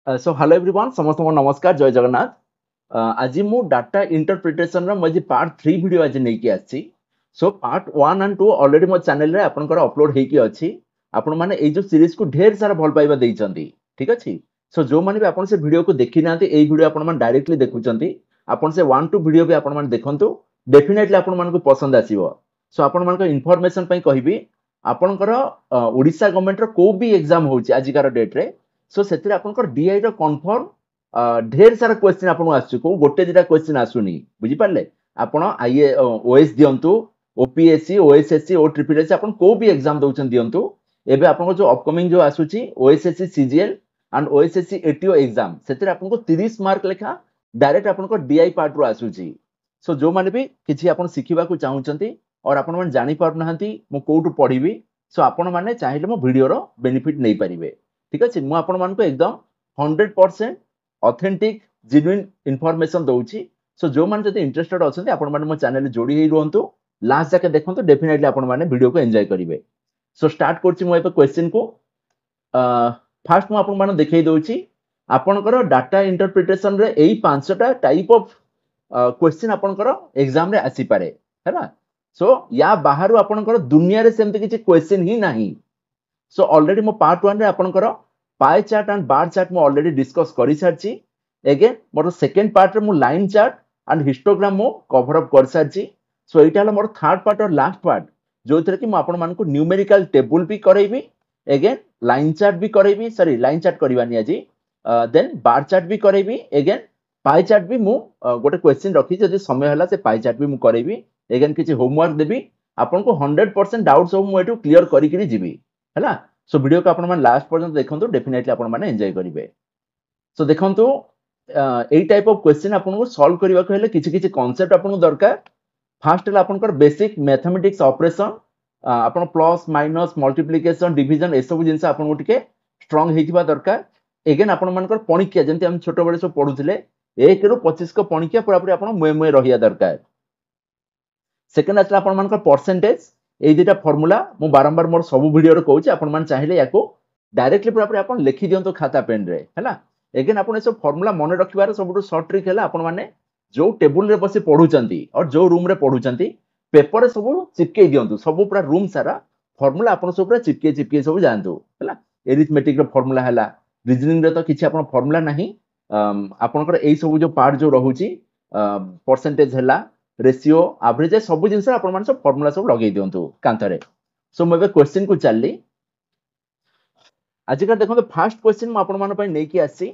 So hello everyone समस्त को नमस्कार जय जगन्नाथ। आज मु डाटा इंटरप्रिटेशन रो मजे पार्ट 3 वीडियो आज नै की आछि। सो पार्ट 1 एंड 2 ऑलरेडी मो चैनल रे आपनकर अपलोड हे की अछि। आपन माने ए जो सीरीज को ढेर सारा भल पाइबा देइचंती। ठीक अछि। सो जो माने भी आपन से वीडियो को देखि नांती ए वीडियो आपन मान डायरेक्टली देखुचंती। आपन से 1 2 वीडियो भी आपन मान देखंतु। डेफिनेटली आपन मान को पसंद आसीबो। सो आपन मान को इन्फॉर्मेशन पई कहिबी आपनकर ओडिसा गवर्नमेंट रो को भी एग्जाम होची आजिकार डेट रे। सो सेतिर आपनकर डीआई रो कन्फर्म ढेर सारा क्वेश्चन आपन आसु को गोटे दिटा क्वेश्चन आसुनी बुझी पारले। आपन आईए ओएस दियंतु ओपीएससी ओएसएससी ओ ट्रिपल एस आपन को भी एग्जाम दउचन दियंतु। एबे आपन जो अपकमिंग जो आसुची OSSC CGL and OSSC ATO exam सेतिर आपन को 30 मार्क लेखा डायरेक्ट आपन को डीआई पार्ट रो आसुची। सो जो माने भी किछि आपन सिखिबा को चाहुचंती और आपन मन जानि पार नहंती मु कोठु पढिबी। सो आपन माने चाहिले मो वीडियो रो बेनिफिट नै परिबे। ठीक अछि मु आपन मान को एकदम 100% ऑथेंटिक जेन्युइन इंफॉर्मेशन दउची। सो जो मान जदि इंटरेस्टेड अछंती आपन माने मो चैनल जोड़ी हेइ रहंतु लास्ट जाके देखंतु डेफिनेटली आपन माने वीडियो को एन्जॉय करिवे। सो स्टार्ट करछि मु एबे क्वेश्चन को फास्ट मु आपन माने देखै दउची आपनकर डाटा इंटरप्रिटेशन रे एई पांचटा टाइप ऑफ क्वेश्चन आपनकर एग्जाम रे आसी पारे हैना। सो या बाहरु आपनकर दुनिया रे सेमते किछि क्वेश्चन ही नाही। सो ऑलरेडी मो पार्ट 1 रे आपनकर pie chart and bar chart मो ऑलरेडी डिस्कस करि Sarchi. Again more second part रे मो लाइन चार्ट एंड हिस्टोग्राम मो कवर अप कर सारची। सो एटा हला मोर थर्ड पार्ट और लास्ट पार्ट जो थरे कि मो आपन मान को न्यूमेरिकल टेबल भी करैबी। अगेन लाइन चार्ट भी करैबी सॉरी लाइन चार्ट करबानी आजी। देन बार चार्ट भी करैबी। अगेन पाई चार्ट भी मु गोटे क्वेश्चन रखी जदि समय हला से पाई चार्ट भी मु करैबी। अगेन किछि होमवर्क देबी आपन को 100% डाउट सब मु एटू क्लियर करी करी जीबी हैला। सो वीडियो को आपण लास्ट पर्यंत देखंतु डेफिनेटली आपण माने एन्जॉय करिवे। सो देखंतु एई टाइप ऑफ क्वेश्चन आपण को सॉल्व करबा को हेले किछि किछि कांसेप्ट आपण को दरकार। फर्स्ट हला आपनकर बेसिक मैथमेटिक्स ऑपरेशन आपण plus minus multiplication division A सब जिंस आपण को टिके स्ट्रांग हेतिबा दरकार। अगेन आपण मानकर पणिकिया जेंति हम छोट बड़े सब पढुथिले 1 रो 25 को पणिकिया पूरा पूरी आपण मुए मुए रहिया दरकार। सेकंड आसला आपण मानकर परसेंटेज ए दिटा फार्मूला मु बारंबार मोर सब वीडियो रे कहूची आपण मान चाहिले याको डायरेक्टली पूरा पूरी आपण लिखि दियंतो खाता पेन रे हैला। अगेन आपण ए सब फार्मूला मन रखिबार सबटु शॉर्ट ट्रिक हैला आपण माने जो टेबल रे बसी पढुचंती और जो रूम रे पढुचंती पेपर रे सब चिपके दियंतो सब पूरा रूम सारा फार्मूला आपण सब पूरा चिपके चिपके सब जानतो हैला। एरिथमेटिक रो फार्मूला हैला रीजनिंग रे तो किछि आपण फार्मूला नाही। आपनकर एई सब जो पार्ट जो रहूची परसेंटेज हैला रेशियो एवरेज सब जिंस आपण मान सब फार्मूला सब लगै दियंतु कांतरे। सो मैं क्वेश्चन को चलली आज का देखो फर्स्ट क्वेश्चन मु आपण मान पय नै की आसी।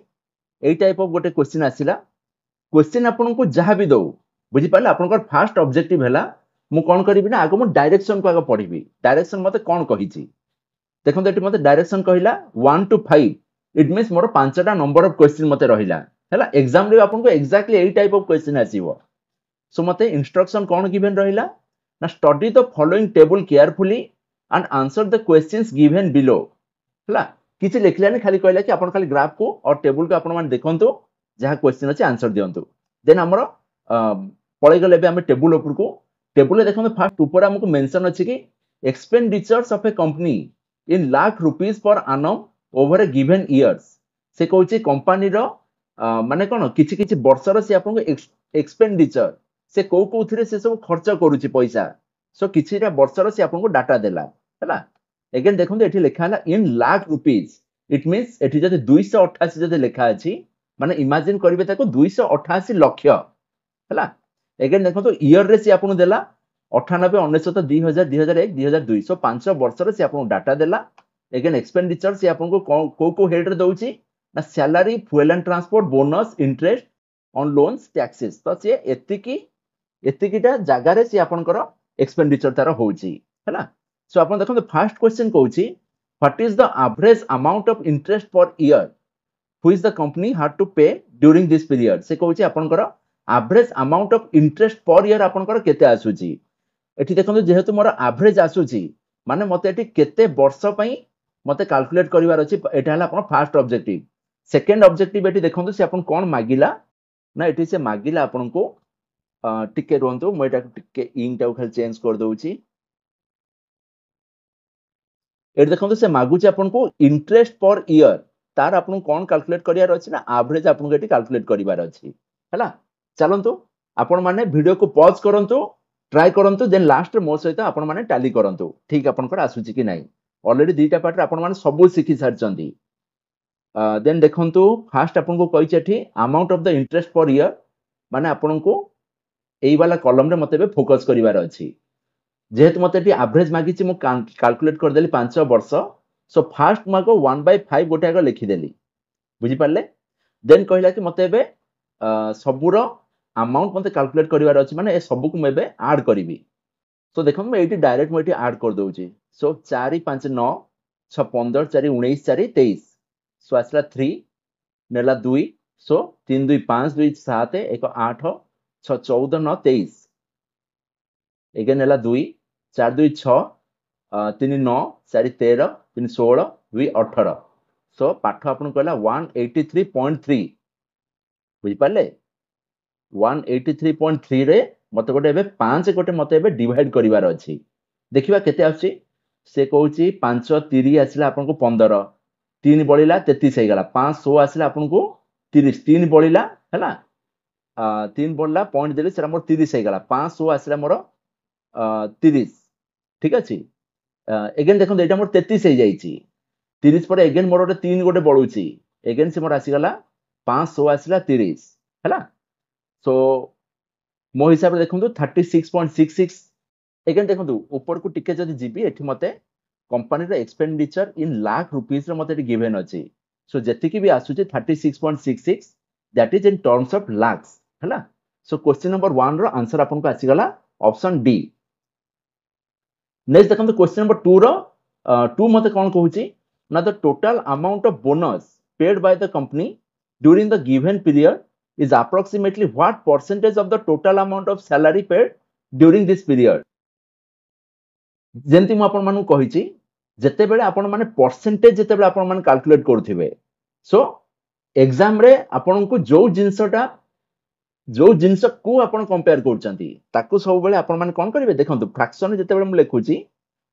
एई टाइप ऑफ गोटे क्वेश्चन आसीला क्वेश्चन आपण को जहां भी दो बुझी पाले आपनकर फर्स्ट ऑब्जेक्टिव हैला मु कोन करिबि ना आगो मु डायरेक्शन को आगो पढिबि। डायरेक्शन मते कोन कहिछि देखो एटी मते डायरेक्शन कहिला 1 टू 5 इट मींस मोर पांचटा नंबर ऑफ क्वेश्चन मते रहिला हैला। एग्जाम रे आपन को एक्जेक्टली एई टाइप ऑफ क्वेश्चन आसीबो। सो मते इंस्ट्रक्शन कौन गिवन रहिला ना study the following table carefully and answer the questions given below हला। किछि लिखलानी खाली कहला कि आपण खाली ग्राफ को और टेबल को आपण मान देखंतु जहा क्वेश्चन अछि आंसर दियंतु। देन हमरो पळे गले बे हम टेबल ऊपर को टेबल रे देखंतु फर्स्ट ऊपर हमको मेंशन अछि कि expenditures of A company in lakh rupees per annum over A given years. से कहउछि कंपनी रो माने कोन किछि किछि वर्ष रो से आपण को एक्सपेंडिचर से को थिरे से सब खर्च करूची पैसा। सो किछिरा वर्षर से आपन को डाटा देला हैला। अगेन देखंतु एठी लिखा हला इन लाख रुपीस इट मींस एठी जदि 288 जदि लिखा अछि माने इमेजिन करिवे ताको 288 लाख हैला। अगेन देखंतु ईयर रे से आपन देला 98 99 2000 2001 2002 सो 5 वर्षर से आपन डाटा देला। अगेन एक्सपेंडिचर से आपन को को हेड रे दउची ना salary fuel and transport bonus interest on loans taxes. तो से एतिकिटा जगह रे से आपनकर एक्सपेंडिचर तार होउची हैला। सो आपन देखो फर्स्ट क्वेश्चन कहउची what is the average amount of interest per year which the company had to pay during this period. से कहउची आपनकर average amount of interest per year आपनकर केते आसुची। एठी देखंतु जेहेतु मोर एवरेज आसुची माने मते एठी केते वर्ष पई मते कैलकुलेट करिवार अछि। एटा हला आपन फर्स्ट ऑब्जेक्टिव। सेकंड ऑब्जेक्टिव एठी देखंतु से आपन कोन मागिला ना एठी से मागिला आपन को टिके रुहंतु मु एटा टिके इंक टाउ खाली चेंज कर दउची। एट देखंतु से मागुची आपन को इंटरेस्ट पर ईयर तार आपन कोन कैलकुलेट करियार अछि ना एवरेज आपन एटी कैलकुलेट करिवार अछि हला चलंतु आपण माने वीडियो को पॉज करंतु ट्राई करंतु देन लास्ट मो सहित आपण माने टैली करंतु ठीक आपनकर आसुची कि नाही ऑलरेडी दुईटा पार्ट रे आपण माने सब सिखि सारचंदी देन देखंतु फास्ट आपन को कहि छथि amount of the interest per year माने आपण को एई वाला कॉलम रे मते फोकस करिवार अछि जेहेतु मते एटी एवरेज मागी छि मु कैलकुलेट कर देली 5 वर्ष सो फास्ट मागो 1/5 गोटे आगे लिखि देली बुझी पारले देन कहला कि मते एबे सबुर अमाउंट मते कैलकुलेट करिवार अछि माने ए सबु को मेबे ऐड करिवि सो देखो मैं एटी डायरेक्ट मैं एटी ऐड कर दोउची सो 4 5 9 6 15 4 19 4 23 सो आसला 3 नेला 2 सो 3 2 5 2 7 1 8 6 14 9 23 एगे नेला 2 4 2 6 3 9 4 13 3 16 2 18 सो पाठ आपन कहला 183.3 बुझी पाले 183.3 रे मते गोटे एबे 5 गोटे मते एबे डिवाइड करिवार अछि देखिबा केते आछि से कहूची 5 30 आसिला आपन को 15 3 बळिला 33 हे गला 500 आसिला आपन को 30 3 बळिला हैला 3 बळला पॉइंट देले सेरा मोर 30 हे गला 500 आसिला मोर 30 ठीक अछि अगेन देखो एटा मोर 33 हे जाईची 30 पर अगेन मोर गोटे 3 गोटे बळुची अगेन से मोर आसी गला 500 आसिला 30 हैला सो मो हिसाब रे देखंतु 36.66 अगेन देखंतु ऊपर को टिके जदी जीबी एठी मते कंपनी रे एक्सपेंडिचर इन लाख रुपीस रे मते गिवन अछि सो जेति की भी आसुची 36.66 that is in terms of lakhs हैला सो क्वेश्चन नंबर 1 रो आंसर आपन को आसी गला ऑप्शन डी नेक्स्ट देखंतु क्वेश्चन नंबर 2 रो 2 मते कोन कहूची ना the total amount of bonus paid by the company during the given period is approximately what percentage of the total amount of salary paid during this period जेंति म आपन मानु कहिची जते बेले आपन माने परसेंटेज जते बेले आपन माने कैलकुलेट करथिबे सो एग्जाम रे आपन को जो जिंस को आपन कंपेयर करचंती ताकू सब बेले आपन माने कोन करिवे देखंतु फ्रैक्शन जते बेले म लेखुची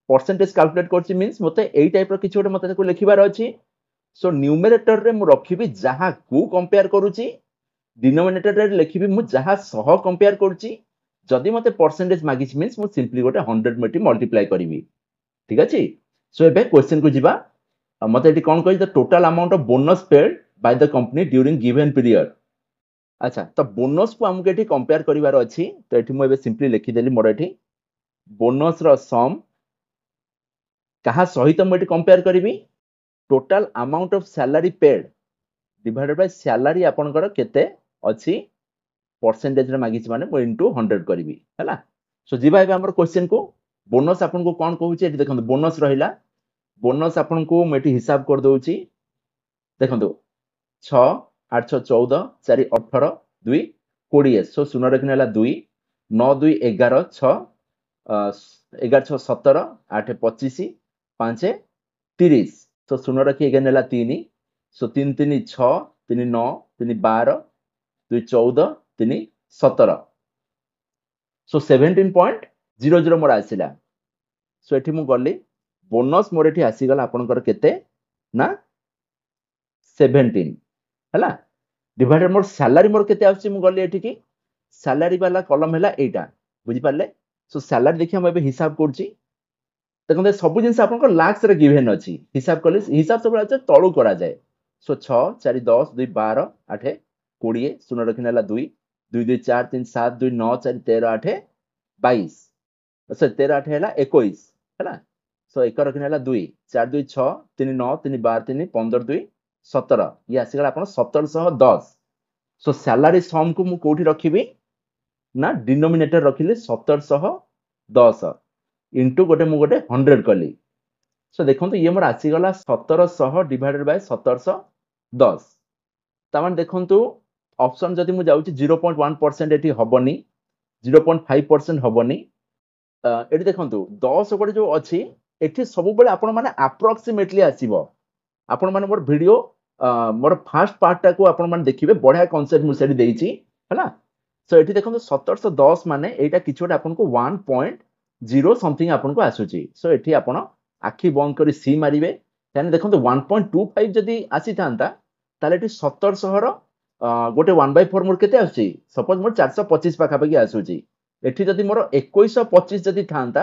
परसेंटेज कैलकुलेट करची मींस मते एई टाइप रो किछ गोटे मते को लिखिबार अछि सो न्यूमरेटर रे म रखिबी जहा को कंपेयर करूची डिनोमिनेटर रे लिखिबी मु जहा सह कंपेयर करची जदी मते परसेंटेज मागिच मींस मु सिंपली गोटे 100 मेटी मल्टीप्लाई करिवि ठीक अछि सो एबे क्वेश्चन को जिबा मते एटी कोन कहि the total amount of bonus paid by the company during given period अच्छा तो बोनस को हमके एटी कंपेयर करिवार अछि तो एटी मु एबे सिंपली लिखि देली मोर एटी बोनस रो सम कहा सहित मु एटी कंपेयर करिवि total amount of salary paid divided by salary आपनकर केते अछि परसेंटेज रे मागिछ माने मु इनटू 100 करिवि हैला सो जिबा एबे हमर क्वेश्चन को बोनस आपन को कोन कहूची एटी देखंतु बोनस रहिला बोनस आपन को मेटी हिसाब कर दोउची देखंतु 6 8 6 14 4 18 2 20 सो सुनो रखनेला 2 9 2 11 6 11 6 17 8 25 5 30 सो सुनो रखी एगे नेला 3 सो 3 3 6 3 9 3 12 2 14 3 17 सो 17.00 मोर आसिला सो एठी मु गली बोनस मोर एठी आसी गला आपनकर केते ना 17 हैला डिवाइडेड मोर सैलरी मोर केते आसी मु गली एठी की सैलरी वाला कॉलम हैला एटा बुझी पाले सो सैलरी देखि हम एबे हिसाब करची देखो सब जिन आपन लाख्स रे गिवन अछि हिसाब कले हिसाब सब अछि तळु करा जाय सो 6 4 10 2 12 8 20 सुनो रखनेला 2 2 2 4 3 7 2 9 4 13 8 22 सो 13 8 हैला 21 हैला सो एक रखनेला 2 4 2 6 3 9 3 12 3 15 2 17 ये आसी गला आपन 1710 सो सैलरी सम को मु कोठी रखिबी ना डिनोमिनेटर रखिले 1710 इंटू गोटे मु गोटे 100 कली सो देखंतु ये मोर आसी गला 1700 डिवाइडेड बाय 1710 तामान देखंतु ऑप्शन जदी मु जाउची 0.1% एठी हबनी 0.5% हबनी एठी देखंतु 10 गोटे जो अछि एठी सब बेले आपण माने अप्रोक्सीमेटली आसीबो आपण माने मोर वीडियो मोर फर्स्ट पार्ट टा को आपण माने देखिबे बढ़िया कांसेप्ट मु सेठी देइची हला सो एठी देखंतु 1710 माने एटा किछोटा आपण को 1.0 समथिंग आपन को आसुची सो एठी आपण आखी बंद करी सी मारिबे ତାହେଲେ ଦେଖନ୍ତୁ 1.25 ଯଦି ଆସିଥାନ୍ତା ତାହେଲେ ଏଠି 1700 ଗୋଟେ 1/4 ମୋର କେତେ ଆସୁଛି, ସପୋଜ ମୋର 425 ପାଖାପାଖି ଆସୁଛି। ଏଠି ଯଦି ମୋର 2125 ଯଦି ଥାନ୍ତା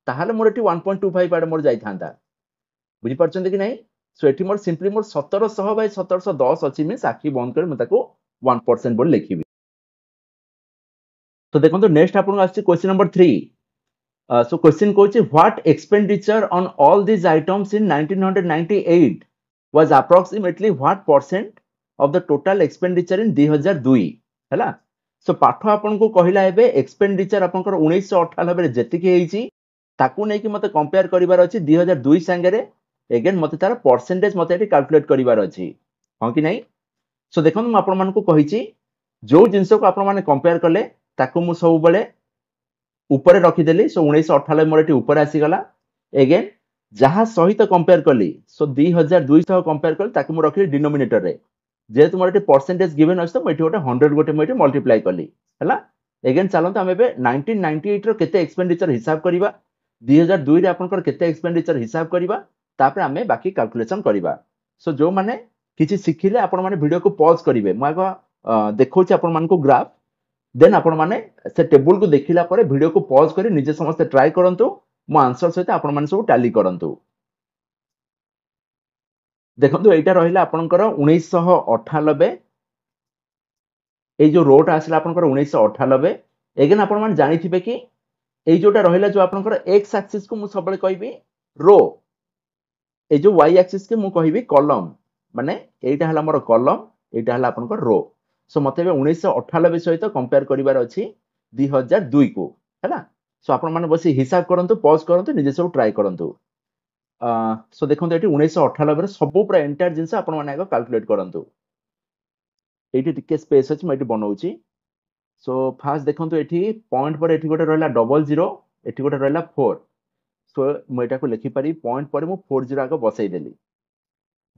ତାହେଲେ ମୋର ଏଠି 1.25 ଆଡେ ମୋର ଯାଇଥାନ୍ତା। ବୁଝିପାରୁଛନ୍ତି କି ନାହିଁ? ସो ଏଠି ମୋର ସିମ୍ପଲି ମୋର 1700/1710 ଅଛି, ମିନ୍ସ ଆଖି ବନ୍ଦ କରି ମୁଁ ତାକୁ 1% ବୋଲି ଲେଖିବି। ତ ଦେଖନ୍ତୁ ନେକ୍ସଟ ଆପଣଙ୍କୁ ଆସୁଛି କ୍वेଶ୍ଚନ ନମ୍ବର 3। So question कहूँ what expenditure on all these items in 1998 was approximately what percent of the total expenditure in 2002 हैला। सो पाठ आपन को कहला एबे एक्सपेंडिचर आपनकर 1998 रे जेतिकी हेची ताकू नै कि मते कंपेयर करिवार अछि 2002 संगे रे। अगेन मते तार परसेंटेज मते एटी कैलकुलेट करिवार अछि, हां कि नै? सो देखन म आपन मान को कहिची जो जिंस को आपन माने कंपेयर करले ताकू मु सब बेले ऊपर रखिदेली। सो 1998 मोर एटी ऊपर आसीगला। एगेन जहाँ सहित कंपेयर कली सो 2200 सह कंपेयर कली ताकू मु रखिली डिनोमिनेटर रे। जेहेतु मोर एटी परसेंटेज गिवन अछि तो म एटी गोटे 100 गोटे म एटी मल्टीप्लाई कली हैला। एगेन चलंत हम एबे 1998 रो केते एक्सपेंडिचर हिसाब करिबा, 2002 रे आपनकर केते एक्सपेंडिचर हिसाब करिबा, तापर हमें बाकी कैलकुलेशन करिबा। सो जो माने किछि सिखिले आपन माने वीडियो को पॉज करिवे। म आगो देखौछि आपन मान को ग्राफ, देन आपण माने से टेबल को देखिला परे वीडियो को पॉज करी निजे समस्त ट्राई करंतु, मो आंसर सहित आपण माने सब टैली करंतु। देखंतु एटा रहिला आपनकर 1998, ए जो रोटा आसिला आपनकर 1998। एगेन आपण माने जानिथिबे कि ए जोटा रहिला जो आपनकर एक्स एक्सिस को मु सबले कहबी रो, ए जो वाई एक्सिस के मु कहबी कॉलम, माने एटा हला मोर कॉलम, एटा हला आपनकर रो। सो मते 1998 सहित कंपेयर करिवार अछि 2002 को हैला। सो आपण माने बसी हिसाब करंतु, पॉज करंतु, निजे सब ट्राई करंतु। सो देखंतु एटी 1998 रे सबो पूरा एंटायर जिंस आपण माने आगो कैलकुलेट करंतु। एटी टिके स्पेस अछि, म एटी बनौछि। सो फास्ट देखंतु एटी पॉइंट पर एटी गोटे रहला 00, एटी गोटे रहला 4। सो म एटा को लिखि पारी पॉइंट पर मु 40 आगो बसै देली।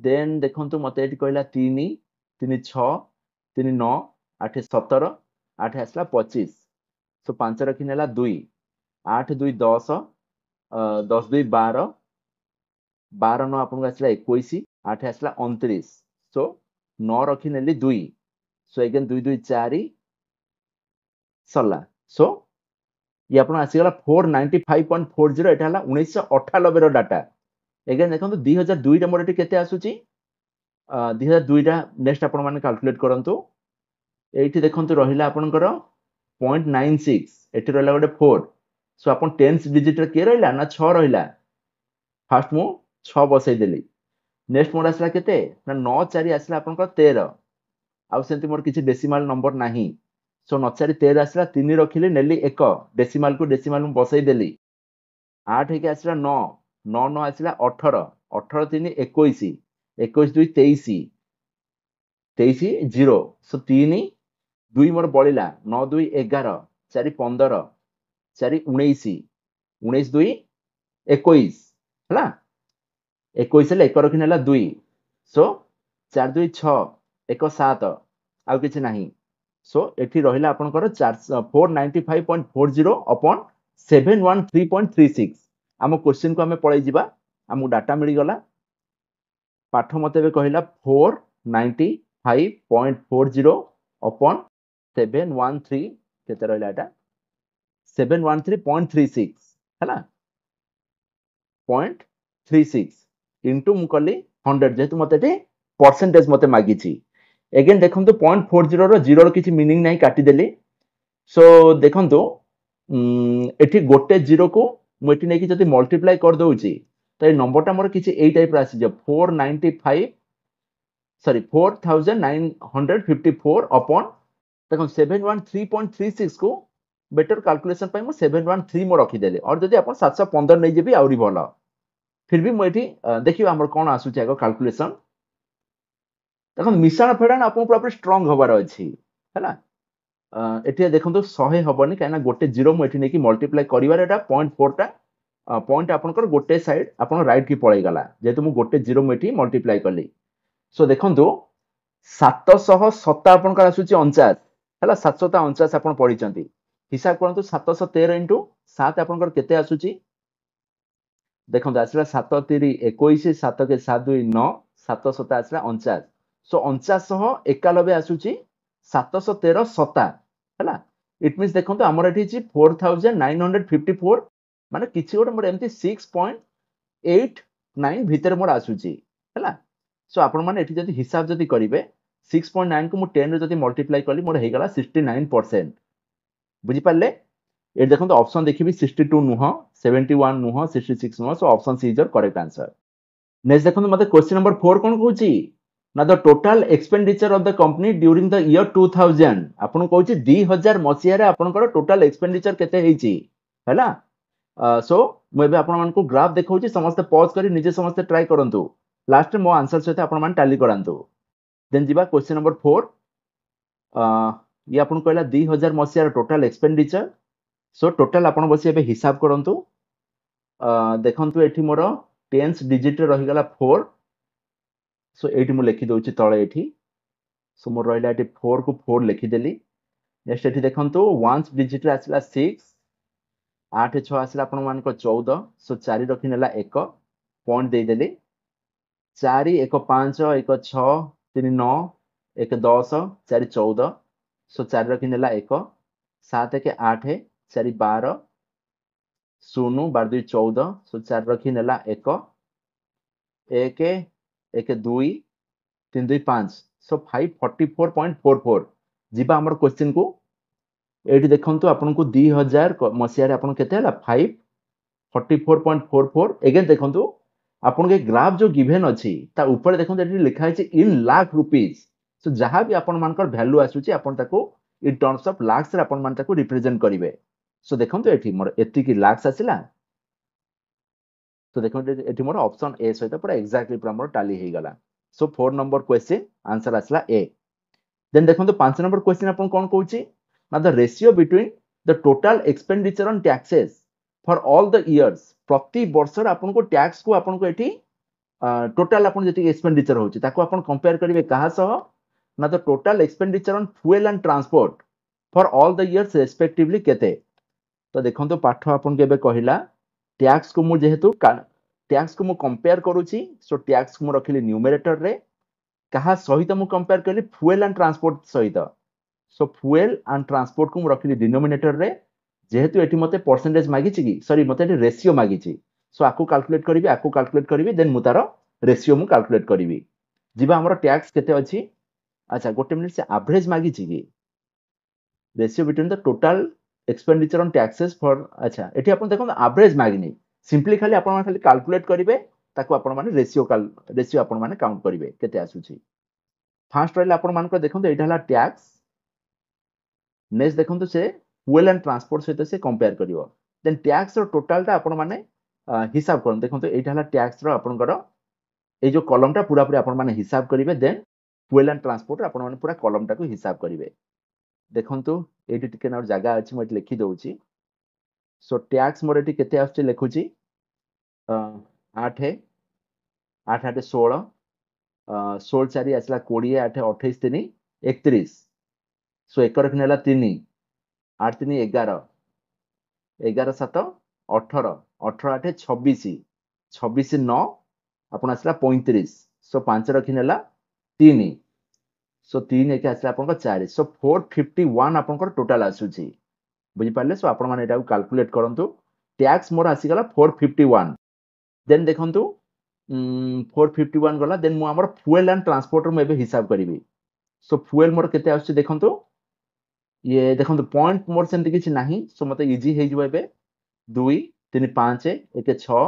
देन देखंतु मते एटी कहला 3 3 6 3 9 8 17 8 आसला 25। सो 5 रखि नेला 2 8 2 10 10 2 12 12 9 आपन आसला 21 8 आसला 29। सो 9 रखि नेली 2। सो अगेन 2 2 4 सला। सो ये आपन आसी गला 495.40। एटा हला 1998 रो डाटा। अगेन देखंतु 2002 रे मोर एटी केते आसुची, 2002 टा नेक्स्ट आपण माने कैलकुलेट करंतु। एठी देखंतु रहिला आपनकर 0.96, एठी रहिला गोटे 4। सो आपण टेंस डिजिट रे के रहिला ना 6 रहिला। फास्ट मु 6 बसै देली। नेक्स्ट मोर आसला केते ना 9 4 आसला आपनकर 13। आउ सेंति मोर किछि डेसिमल नंबर नाही। सो 9 4 13 आसला 3 रखिले नेली 1, डेसिमल को डेसिमल मु बसै देली। 8 के आसला 9 9 9 आसला 18 18 3 21 21 2 23 23 0। सो 3 2 मोर बळिला 9 2 11 4 15 4 19 19 2 21 हला। 21 ले 1 रखि नेला 2। सो 4 2 6 1 7 आउ किछि नाही। सो एठी रहिला आपनकर 495.40 अपॉन 713.36। हम क्वेश्चन को हमें पळै जिबा, हमु डाटा मिली गला। पाठ मते बे कहिला 495.40 अपॉन 713 केते रहिला एटा 713.36 हैला 0.36 इनटू मु कली 100 जेतु मते एटी परसेंटेज मते मागिछि। अगेन देखंतु 0.40 रो 0 रो किछि मीनिंग नाही, काटी देली। सो देखंतु एठी गोटे 0 को मु एठी नै कि जदी मल्टीप्लाई कर दउछि तो ए नंबरटा मोर किछि एई टाइप रा आसी जे 495 सॉरी 4954 अपॉन देखो 713.36 को बेटर कैलकुलेशन पाई मु 713 मो रखि देले। और जदी अपन 715 नै जेबी आउरी भलो। फिर भी मु एठी देखियो हमर कोन आसुछि आगो कैलकुलेशन। देखो मिश्रण फेडान आपन पूरा स्ट्रांग होबार अछि हैला। एठी देखंतु 100 हबनी काना गोटे 0 मु एठी नै कि मल्टीप्लाई करिवार एटा 0.4 टा पॉइंट आपनकर गोटे साइड आपन राइट की पळै गला जेतु मु गोटे 0 मु एठी मल्टीप्लाई करली। सो देखंतु 707 आपनकर आसुची 49 हैला। 749 आपन पढिचंती, हिसाब करंतु 713 * 7 आपनकर केते आसुची देखो आसला 7 3 21 7 के 7 2 9 7 7 आसला 49 सो 4991 आसुची 713 सता हैला इट मींस देखो हमर एठी छि 4954 माने किछि गोटे मोर एमती 6.89 भीतर मोर आसुची हैला सो आपण माने एठी जदी हिसाब जदी करिवे 6.9 को मु 10 रे जदी मल्टीप्लाई करली मोर हे गला 69% बुझी पाले ये देखो ऑप्शन देखिबी 62 नुह 71 नुह 66 नुह so option C is your correct answer next देखो मते क्वेश्चन नंबर 4 कोन कहूची ना the total expenditure of the company during the year 2000 आपन कहूची 2000 मसिया रे आपनकर टोटल एक्सपेंडिचर केते हेची हैला सो मैं आपन मान को ग्राफ देखौची समस्त पॉज करी निजे समस्त ट्राई करंतु लास्ट मो आंसर सहित आपन मान टैली करंतु देन जीवा क्वेश्चन नंबर 4 ये आपन कहला 2000 मसिया रे टोटल एक्सपेंडिचर सो टोटल आपण बसी एबे हिसाब करंतु देखंतु एठी मोर टेंस डिजिट रे रही गला 4 सो एठी मु लिखि दोछि तळे एठी सो मोर रहिला एठी 4 को 4 लिखि देली नेक्स्ट एठी देखंतु वंस डिजिट रे आसला 6 8 6 आसला आपण मान को 14 सो 4 रखि नेला 1 पॉइंट दे देली 4 1 5 1 6 3 9 1 10 4 14 सो 4 रखि नेला 1 7 1 8 4 12 शून्य 12 2 14 सो 4 रखी नेला 1 1 1 2 3 2 5 सो 544.44 जीवा हमर क्वेश्चन को एठी देखंतु आपन को 2000 मसिया रे आपन केते हला 544.44 अगेन देखंतु आपन के ग्राफ जो गिवन अछि ता ऊपर देखंतु एठी लिखा है इन लाख रुपीस सो जहां भी आपन मानकर वैल्यू आसुची आपन ताको इन टर्म्स ऑफ लाख्स रे आपन मान ताको रिप्रेजेंट करिवे सो देखंतु एठी मोर एति की लाख्स आसिला तो देखो एठी मोर ऑप्शन ए सहित पूरा एक्जेक्टली पूरा मोर टैली हे गला सो 4 नंबर क्वेश्चन आंसर आसला ए देन देखो 5 नंबर क्वेश्चन अपन कोन कहूची ना the ratio between the total expenditure on taxes for all the years प्रति वर्ष अपन को टैक्स को अपन को एठी टोटल अपन जति एक्सपेंडिचर होची ताको अपन कंपेयर करिवे कहा सह ना the total expenditure on fuel and transport for all the years respectively केते तो देखंतु पाठ अपन केबे कहिला टैक्स को मु जेहेतु टैक्स को मु कंपेयर करूची सो टैक्स को मु रखिली न्यूमरेटर रे कहा सहित मु कंपेयर करली फ्यूल एंड ट्रांसपोर्ट सहित सो फ्यूल एंड ट्रांसपोर्ट को मु रखिली डिनोमिनेटर रे जेहेतु एठी मते परसेंटेज मागी छि की सॉरी मते एठी रेशियो मागी छि सो आकु कैलकुलेट करबी देन मु तारो रेशियो मु कैलकुलेट करबी जिबा हमर टैक्स केते अछि अच्छा गोटे मिनिट से एवरेज मागी छि की ratio between the total expenditure on taxes for अच्छा एठी अपन देखो एवरेज मागनी सिंपली खाली आपण खाली कैलकुलेट करिवे ताको आपण माने रेशियो आपण माने काउंट करिवे केते आसुची फर्स्ट रहला आपण मान को देखो एटा हला टैक्स नेक्स्ट देखो से फ्यूल एंड ट्रांसपोर्ट सहित से कंपेयर करिवो देन टैक्स रो टोटल ता आपण माने हिसाब करन देखो एटा हला टैक्स रो आपण कर ए जो कॉलम ता पूरा पूरा आपण माने हिसाब करिवे देन फ्यूल एंड ट्रांसपोर्ट आपण माने पूरा कॉलम ता को हिसाब करिवे देखंतु एटी टिके ना जगह अछि म लिखि दउची सो टैक्स मोर एटी केते आछी लिखुची 8 8 8 16 16 4 आसला 20 8 28 3 31 सो एक रख नेला 3 8 3 11 11 7 18 18 8 26 26 9 आपण आसला 35 सो 5 रखि नेला 3 सो 3 एक आसला आपण को 4 सो 451 आपण को टोटल आसुची बुझी पाले सो आपण माने एटा को कैलकुलेट करंतु टैक्स मोर आसी गला 451 देन देखंतु 451 गला देन मु हमर फ्यूल एंड ट्रांसपोर्ट रो एबे हिसाब करिवि सो फ्यूल मोर केते आछी देखंतु ये देखंतु पॉइंट मोर सेंति किछि नाही सो मते इजी हे जइबो एबे 2 3 5 1 6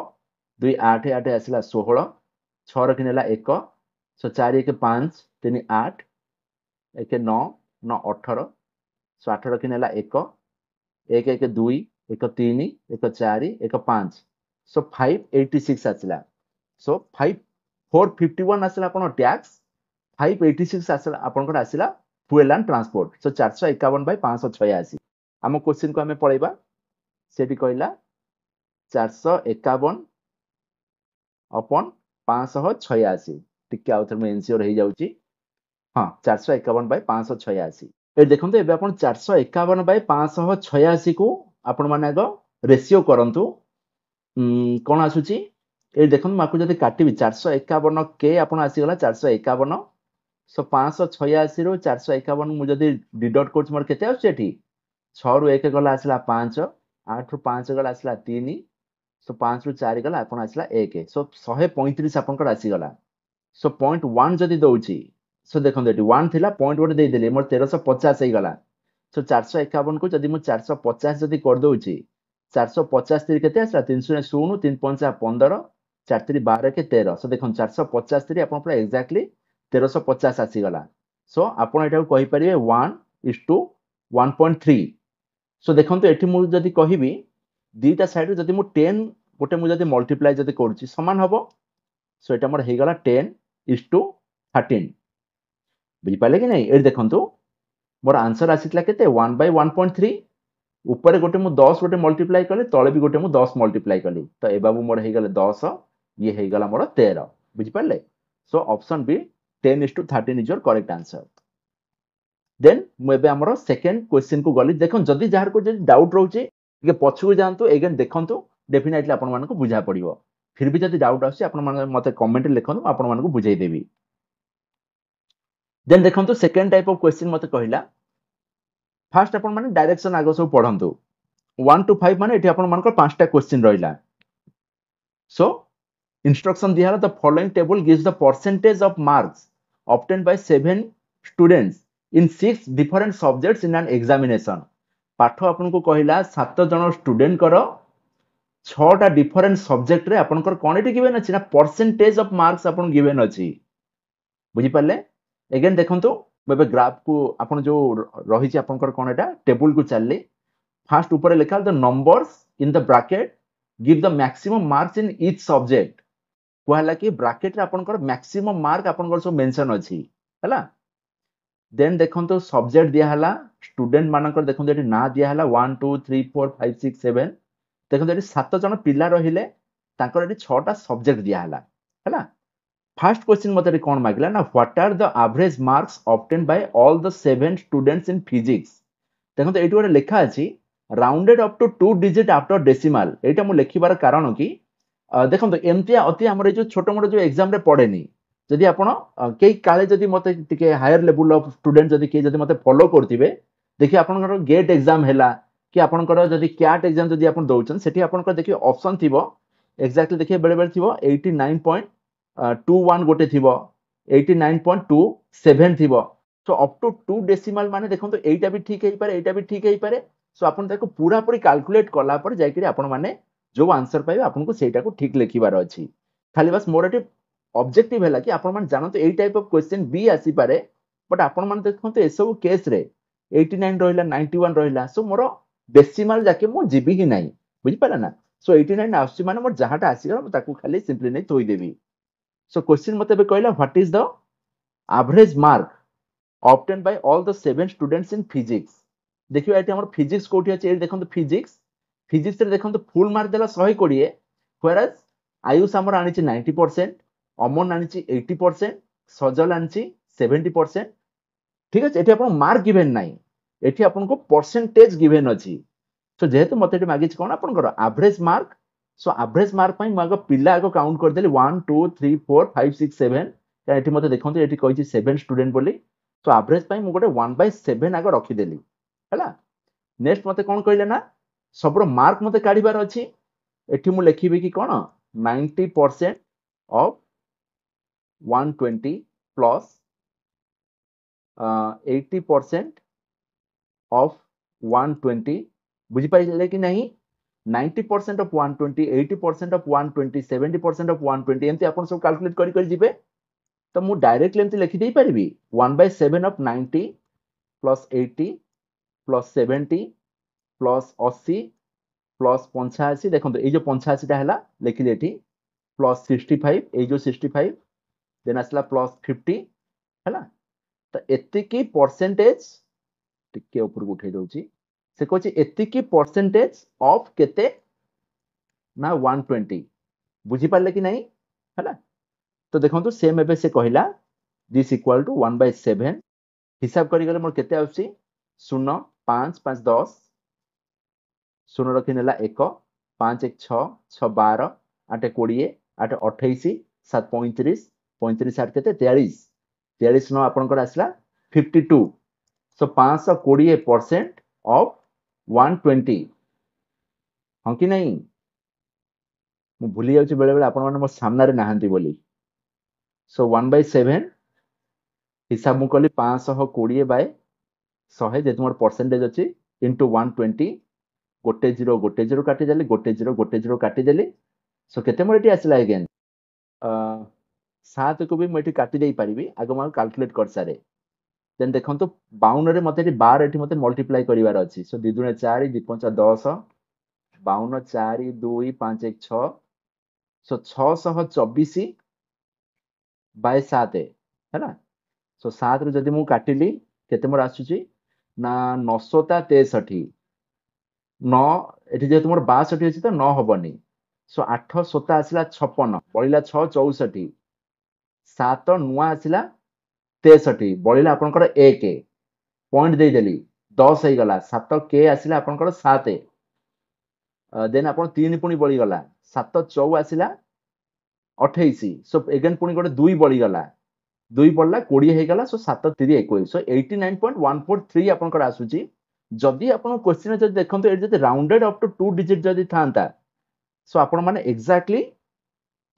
2 8 8 आसला 16 6 रखि नेला 1 सो 4 1 5 3 8 1 9 9 18 सो 8 रखि नेला 1 1 1 2 1 3 1 4 1 5 सो 586 आसला सो 451 आसला आपण टैक्स 586 आसला आपण को आसला fuel and transport so 451 by 586 हम क्वेश्चन को हमें पढैबा सेठी कहला 451 अपन 586 टिके आउथर में एनसीओर हे जाउची हां 451 बाय 586 ए देखंतु एबे अपन 451 बाय 586 को आपण माने आगो रेशियो करंतु कोन आसुची ये देखो आपको जब काटिबी 451 के आपण आसीगला 451 सो 586 रु 451 मु जदी डिडक्ट करछ मोर केते आछी एठी 6 रु 1 गला आसला 5 8 रु 5 गला आसला 3 सो 5 रु 4 गला आपण आसला 1 सो 135 आपण को आसी गला सो 0.1 जदी दउची सो देखो एठी 1 थिला 0.1 दे देले मोर 1350 हे गला सो 451 को जदी मु 450 जदी कर दउची 450 3 केते आसला 300 3 5 15 4 3 12 के 13 सो देखो 450 3 आपण पूरा एक्जेक्टली 1350 आसी गला सो आपण एटा कहि परिबे 1:1.3 सो देखंतु एठी मु जदी कहिबी दीटा साइड जदी मु 10 गोटे मु जदी मल्टीप्लाई जदी करूची समान हबो सो एटा मोर हे गला 10:13 बुझी पाले कि नहीं ए देखंतु मोर आंसर आसीतला केते 1/1.3 ऊपर गोटे मु 10 गोटे मल्टीप्लाई कले तळे भी गोटे मु 10 मल्टीप्लाई कली तो ए बाबू मोर हे गले 10 ये हे गला मोर 13 बुझी पाले so option B 10:13 is your correct answer then मु एबे हमरो सेकंड क्वेश्चन को गली देखन जदी जार को जदी डाउट रहउची के पछू जानतु अगेन देखंतु डेफिनेटली आपण मानको बुझा पड़िबो फिर भी जदी डाउट आसी आपण मान मते कमेंट लिखंतु आपण मानको बुझाई देबी देन देखंतु सेकंड टाइप ऑफ क्वेश्चन मते कहिला फर्स्ट आपण माने डायरेक्शन आगो सब पढंतु 1 to 5 माने एठी आपण मानको पांचटा क्वेश्चन रहिला सो इंस्ट्रक्शन दिया the following table gives the percentage of marks obtained by 7 students in 6 different subjects in an examination पाठ आपन को कहिला 7 जन स्टूडेंट करो 6 टा डिफरेंट सब्जेक्ट रे आपन कर कोन एटी गिवन अछि ना परसेंटेज ऑफ मार्क्स आपन गिवन अछि बुझी पाले अगेन देखंतु बेबे ग्राफ को आपन जो रही छि आपन कर कोन एटा टेबल को चलले फर्स्ट ऊपर लिखा the numbers in the bracket give the maximum marks in each subject कहला कि ब्रैकेट रे आपन कर मैक्सिमम मार्क आपन कर सब मेंशन अछि हला देन देखंतु सब्जेक्ट दिया हला स्टूडेंट मानकर देखंतु एटी ना दिया हला 1 2 3 4 5 6 7 देखंतु एटी 7 जन पिला रहिले तांकर एटी 6 टा सब्जेक्ट दिया हला हला फर्स्ट क्वेश्चन मते कोन मागला ना what are the average marks obtained by all the 7 students in physics देखंतु एटी ओरे लेखा अछि rounded up to 2 digit after decimal एटा मु लेखिबार कारण कि देखंतु एमती अति हमर जो छोटो मोटो जो एग्जाम रे पड़ेनी जदि आपण के काले जदि मते टिके हायर लेवल ऑफ स्टूडेंट जदि के जदि मते फॉलो करथिबे देखि आपनकर गेट एग्जाम हैला कि आपनकर जदि क्याट एग्जाम जदि आपण दोउछन सेठी आपनकर देखि ऑप्शन थिबो एक्जेक्टली देखि बेले बेले थिबो 89.21 गोटे थिबो 89.27 थिबो सो अप टू 2 डेसिमल माने देखंतु एटा भी ठीक हेई पारे एटा भी ठीक हेई पारे सो आपण ताको पूरा पूरी कैलकुलेट कला पर जाय कि आपण माने जो आंसर पाइबे आपन को सेटा को ठीक लिखिबार अछि खाली बस मोर एटी ऑब्जेक्टिव हैला कि आपण मान जानतो एई टाइप ऑफ क्वेश्चन बी आसी पारे बट आपण मान देखंतु ए सब केस रे 89 रहिला 91 रहिला सो मोर डेसिमल जाके मु जीबी ही नाही बुझि पाला ना सो 89 आसी माने मोर जहाटा आसी गला म ताको खाली सिंपली नै थोई देबी सो क्वेश्चन मते बे कहला what is the average mark obtained by all the 7 students in physics देखियो एटी हमर फिजिक्स कोठी अछि ए देखंतु फिजिक्स रे देखंतु फुल मार्क देला 120 whereas आयुष हमर आनी छि 90% अमन आनी छि 80% सजल आनी छि 70% ठीक अछि एटी अपन मार्क गिवन नाही एटी अपन को परसेंटेज गिवन अछि सो जेहेतु मते एटी मागिछ कोन अपन करो average mark so average mark पई मागो पिला आगो काउंट कर देली 1 2 3 4 5 6 7 का एटी मते देखंतु एटी कहि छि 7 स्टूडेंट बोली तो एवरेज पई मु गोटे 1/7 आगो रखी देली हला नेक्स्ट मते कोन कहले ना सबरो मार्क मते काढिबार अछि एठी मु लिखिबे कि कोन 90% ऑफ 120 प्लस 80% ऑफ 120 बुझी पाइले कि नहीं 90% ऑफ 120 80% ऑफ 120 70% ऑफ 120 एमती अपन सब कैलकुलेट करि करि जिबे तो मु डायरेक्टली एमती लिखि देई परिबी 1/7 of 90 plus 80 plus 70 plus 80 plus 85 देखो ये जो 85 टा हैला लिखि देठी प्लस 65 ये जो 65 देन आसला प्लस 50 हैला तो एति की परसेंटेज टिके ऊपर उठै दउची से कहछि एति की परसेंटेज ऑफ केते ना 120 बुझी पाले कि नहीं हैला तो देखंतु सेम एबे से कहिला दिस इक्वल टू 1/7 हिसाब करि गले मोर केते आउची 0 5 5 10 0 रखी नेला 1 5 1 6 6 12 8 20 आठ 28 7 35 35 आठ केते 43 43 न आपनकर आसला 52 सो 520% ऑफ 120 हां कि नहीं मु भूली जाउची बेले बेले आपन माने मो सामना रे नाहंती बोली सो 1/7 हिसाब मु कली 520 बाय 100 जे तुमर परसेंटेज अछि इनटू 120 गोटे जीरो काटी देली गोटे जीरो काटी देली सो केते मोर एटी आसला अगेन 7 को भी मु एटी काटी देई परिबी आगो मा कैलकुलेट कर सारे देन देखंतु 52 रे मते एटी 12 एटी मते मल्टीप्लाई करिवार अछि सो 2 दुने 4 2 5 10 52 4 2 5 1 6 सो 624 बाय 7 है ना सो 7 रे जदि मु काटिली केते मोर आसुची ना 963 9 एटी जे तुमर 62 अछि त 9 हबनी सो 8 7 आसिला 56 बळिला 6 64 7 नुआ आसिला 63 बळिला आपनकर 1 पॉइंट दे देली 10 हे गला 7 के आसिला आपनकर 7 देन आपन 3 पुनी बळी गला 7 4 आसिला 28 सो अगेन पुनी गोटे 2 बळी गला 2 पड़ला 20 हे गला सो 7 3 21 सो 89.143 आपनकर आसुची जदि आपन क्वेश्चन जदि देखंतो ए जदि राउंडेड अप टू 2 डिजिट जदि थांता सो आपण माने एक्जाक्टली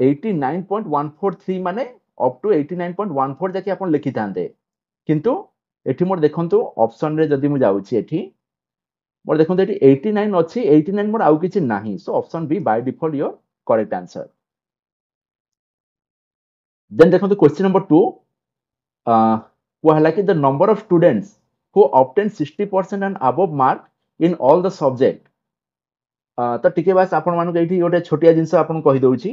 89.143 माने अप टू 89.14 जाके आपण लिखि थांते किंतु एठी मोर देखंतु ऑप्शन रे जदि मु जाउची एठी मोर देखंतु एठी 89 अछि 89 मोर आउ किछि नाही so option B by default your correct answer then देखंतु क्वेश्चन नंबर 2 को हला कि the number of students who obtain 60% and above mark in all the subject तो टिके बास आपण मानु एठी गोटे छोटिया जिंस आपण कहि दउची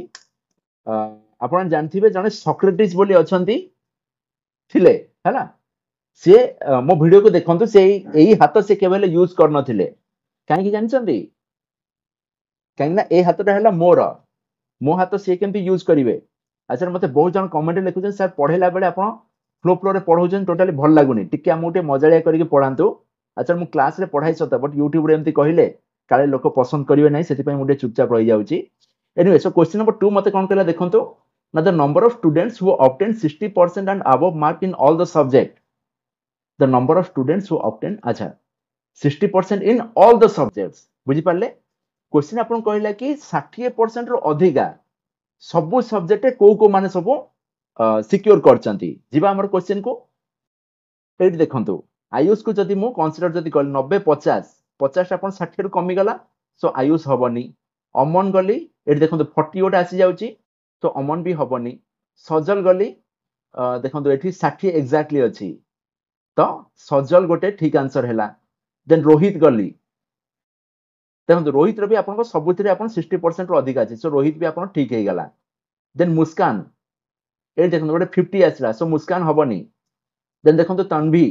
आपण जानथिबे जने सॉक्रेटिस बोली अछंती थिले हैला से मो वीडियो को देखंतु से एही हाथ से केबेले यूज कर नथिले काहे कि जानचंती काहे ना ए हाथटा हैला मोर मो हाथ से केमती यूज करिवे अच्छा मते बहुत जन कमेंट लिखुछन सर पढेला बेले आपण फ्लो फ्लो रे पढौछन टोटली भल लागुनी टिके हमु टे मजालिया करके पढांतु अच्छा मु क्लास रे पढाई सता बट YouTube रे एमती कहिले काले लोक पसंद करिवे नै सेति पई मु टे चुपचाप रहि जाउची एनीवे सो क्वेश्चन नंबर 2 मते कोन कहला देखंतु ना the number of students who obtain 60% and above mark in all the subject the number of students who obtain अच्छा 60% इन ऑल द सब्जेक्ट्स बुझी पाले क्वेश्चन आपन कहला कि 60% रो अधिका सब सब्जेक्ट को माने सब सिक्योर करचंती जिबा हमर क्वेश्चन को एठी देखंतु आयुष को जदि मु कंसीडर जदि कल 90 50 50 अपन 60 रो कमी गला सो आयुष हबनी अमन गली एठी देखंतु 48 आसी जाउची तो अमन भी हबनी सजल गली देखंतु एठी 60 एक्जेक्टली अछि तो सजल गोटे ठीक आंसर हैला देन रोहित गली देखंतु रोहित रो भी आपन को सबुथिरे आपन 60% रो अधिक अछि सो रोहित भी आपन ठीक हे गला देन मुस्कान ए देखंतु गोटे 50 आसला सो मुस्कान हबनी देन देखंतु तन्वी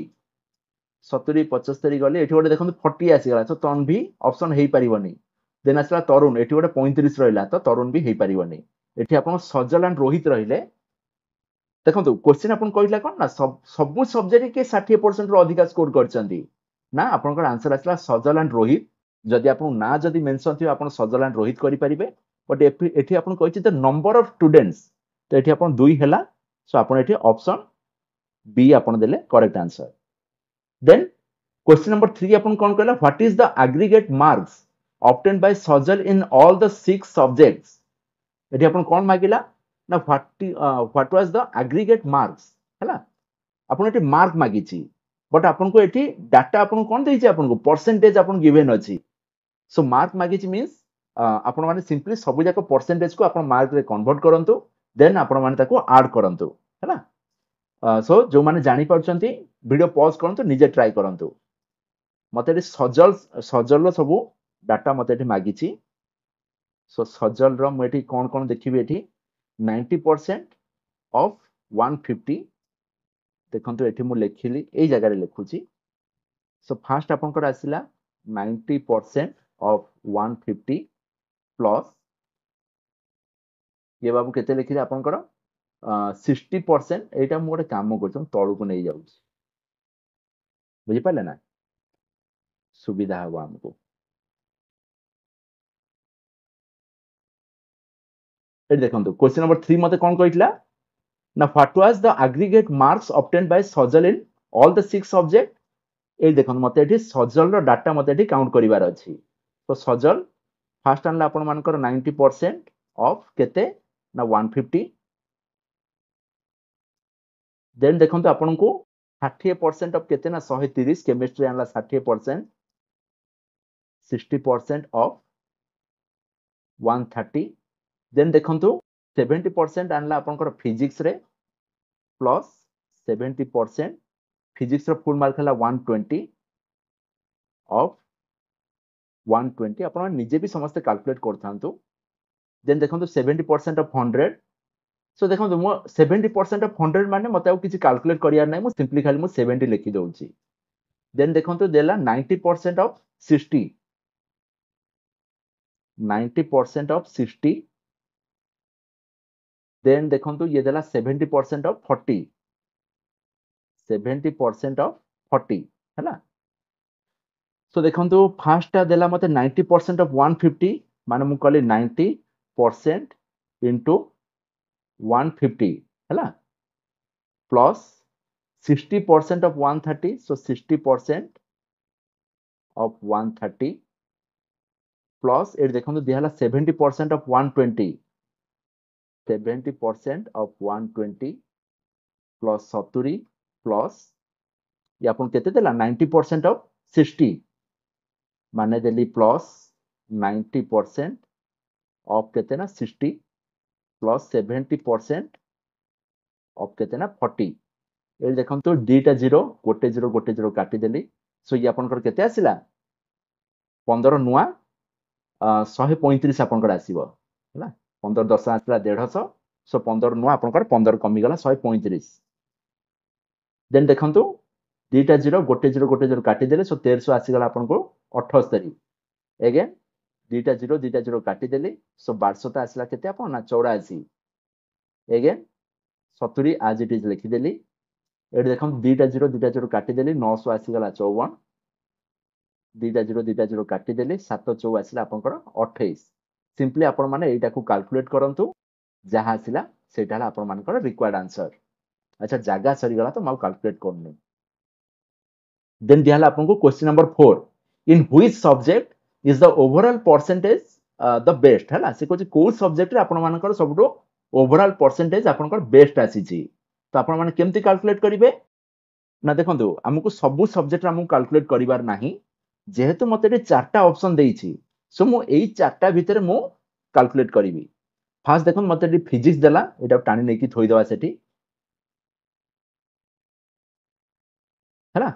70 75 गले एठी गोटे देखंतु 40 आसी गला सो तन्वी ऑप्शन हेई परिबनी देन आसला तरुण एठी गोटे 35 रहिला तो तरुण भी हेई परिबनी एठी आपन सजल एंड रोहित रहिले देखंतु क्वेश्चन आपन कहिला कोन ना सब सब्जेक्ट के 60% रो अधिका स्कोर करचंती ना आपनकर आंसर आसला सजल एंड रोहित जदि आपन ना जदि मेंशन थियो आपन सजल एंड रोहित करि परिबे बट एठी आपन कहिछि द नंबर ऑफ स्टूडेंट्स तो एठी आपन 2 हैला सो आपन एठी ऑप्शन बी आपन देले correct answer then question number 3 अपन कोन कहला what is the aggregate marks obtained by Sajal in all the 6 subjects एठी अपन कोन मागिला ना what was the aggregate marks हैला अपन एठी मार्क मागिछि बट अपन को एठी डाटा अपन कोन देछि अपन को परसेंटेज अपन गिवन अछि सो मार्क मागिछि मींस आपण माने सिंपली सब जाक परसेंटेज को आपण मार्क रे कन्वर्ट करंतु देन आपण माने ताको ऐड करंतु हैला सो जो माने जानि पाउछंती वीडियो पॉज करंतु निजे ट्राई करंतु मते एठी सजल सजल रो सब डाटा मते एठी मागिछि सो सजल रो म एठी कोन कोन देखिबे एठी 90% ऑफ 150 देखंतु एठी मु लेखिली एई जगह रे लेखुची सो फर्स्ट आपन कर आसिला 90% ऑफ 150 प्लस ये बाबू केते लिखिले आपन कर 60% एटा मु गोटे काम करछम तळु को नै जाउछ बुझि पाले ना सुविधा हबो हमको ये देखंतु क्वेश्चन नंबर 3 मते कोन कहितला ना what was the aggregate marks obtained by Sajal in all the 6 subject ए देखंतु मते एठी सजल रो डाटा मते एठी काउंट करिवार अछि तो सजल फर्स्ट आनला आपण मानकर 90% ऑफ केते ना 150 देन देखंतु आपण को 60% ऑफ केते ना 130 केमिस्ट्री आनला 60% 60% ऑफ 130 देन देखंतु 70% आनला आपनकर फिजिक्स रे प्लस 70% फिजिक्स रो फुल मार्क हला 120 ऑफ 120 आपण निजे भी समस्त कैलकुलेट करथांतु देन देखंतु 70% ऑफ 100 सो देखंतु मो 70% ऑफ 100 माने मते आ किछि कैलकुलेट करियार नै मो सिंपली खाली मो 70 लिखि दउची देन देखंतु देला 90% ऑफ 60 90% ऑफ 60 देन देखंतु ये देला 70% ऑफ 40 70% ऑफ 40 हैला सो देखंतु फर्स्ट टा देला मते 90% ऑफ 150 माने मु कहली 90% इनटू 150 हैला plus 60% of 130 so 60% of 130 plus eight देखंतु दिहला 70% ऑफ 120 70% ऑफ 120 प्लस 70 प्लस ये अपन केते देला 90% ऑफ 60 माने देली प्लस 90% ऑफ केते ना 60 प्लस 70% ऑफ केते ना 40 ए देखंतु डीटा 0 गोटे 0 काटी देली सो ये अपन केते आसिला 15 नुआ 135 आपनकर आसीबो हैला 15 10 आसला 150 सो 15 नुआ आपनकर 15 कमी गला 135 देन देखंतु दीटा 0 गोटे 0 काटी देले सो 1300 आसी गला आपनको 78 अगेन दीटा 0 काटी देले सो 1200 ता आसला केते आपन ना 84 अगेन 70 आज इट इज लिखि देली एड देखंतु दीटा 0 काटी देली 900 आसी गला 54 दीटा 0 काटी देली 7 आसला आपनकर 28 सिंपली आपण माने एटा को कैलकुलेट करंतु जहा आसिला सेटा हला आपण मानकर रिक्वायर्ड आंसर अच्छा जागा सरी गला तो माउ कैलकुलेट करनी देन दिहला आपनको question number 4 in which subject is the overall percentage the best हला से कोची को सब्जेक्ट रे आपण मानकर सबटो ओवरऑल परसेंटेज आपनकर बेस्ट आसीची तो आपण माने केमती कैलकुलेट करिवे ना देखंतु हमकु सब सब्जेक्ट हमकु कैलकुलेट करिवार नाही जेहेतु मते रे चारटा ऑप्शन देइछि सो मु एई चारटा भितरे मु कैलकुलेट करिवि फास्ट देखन मते रे फिजिक्स देला एटा टाणी नेकी थोइ देबा सेठी हैला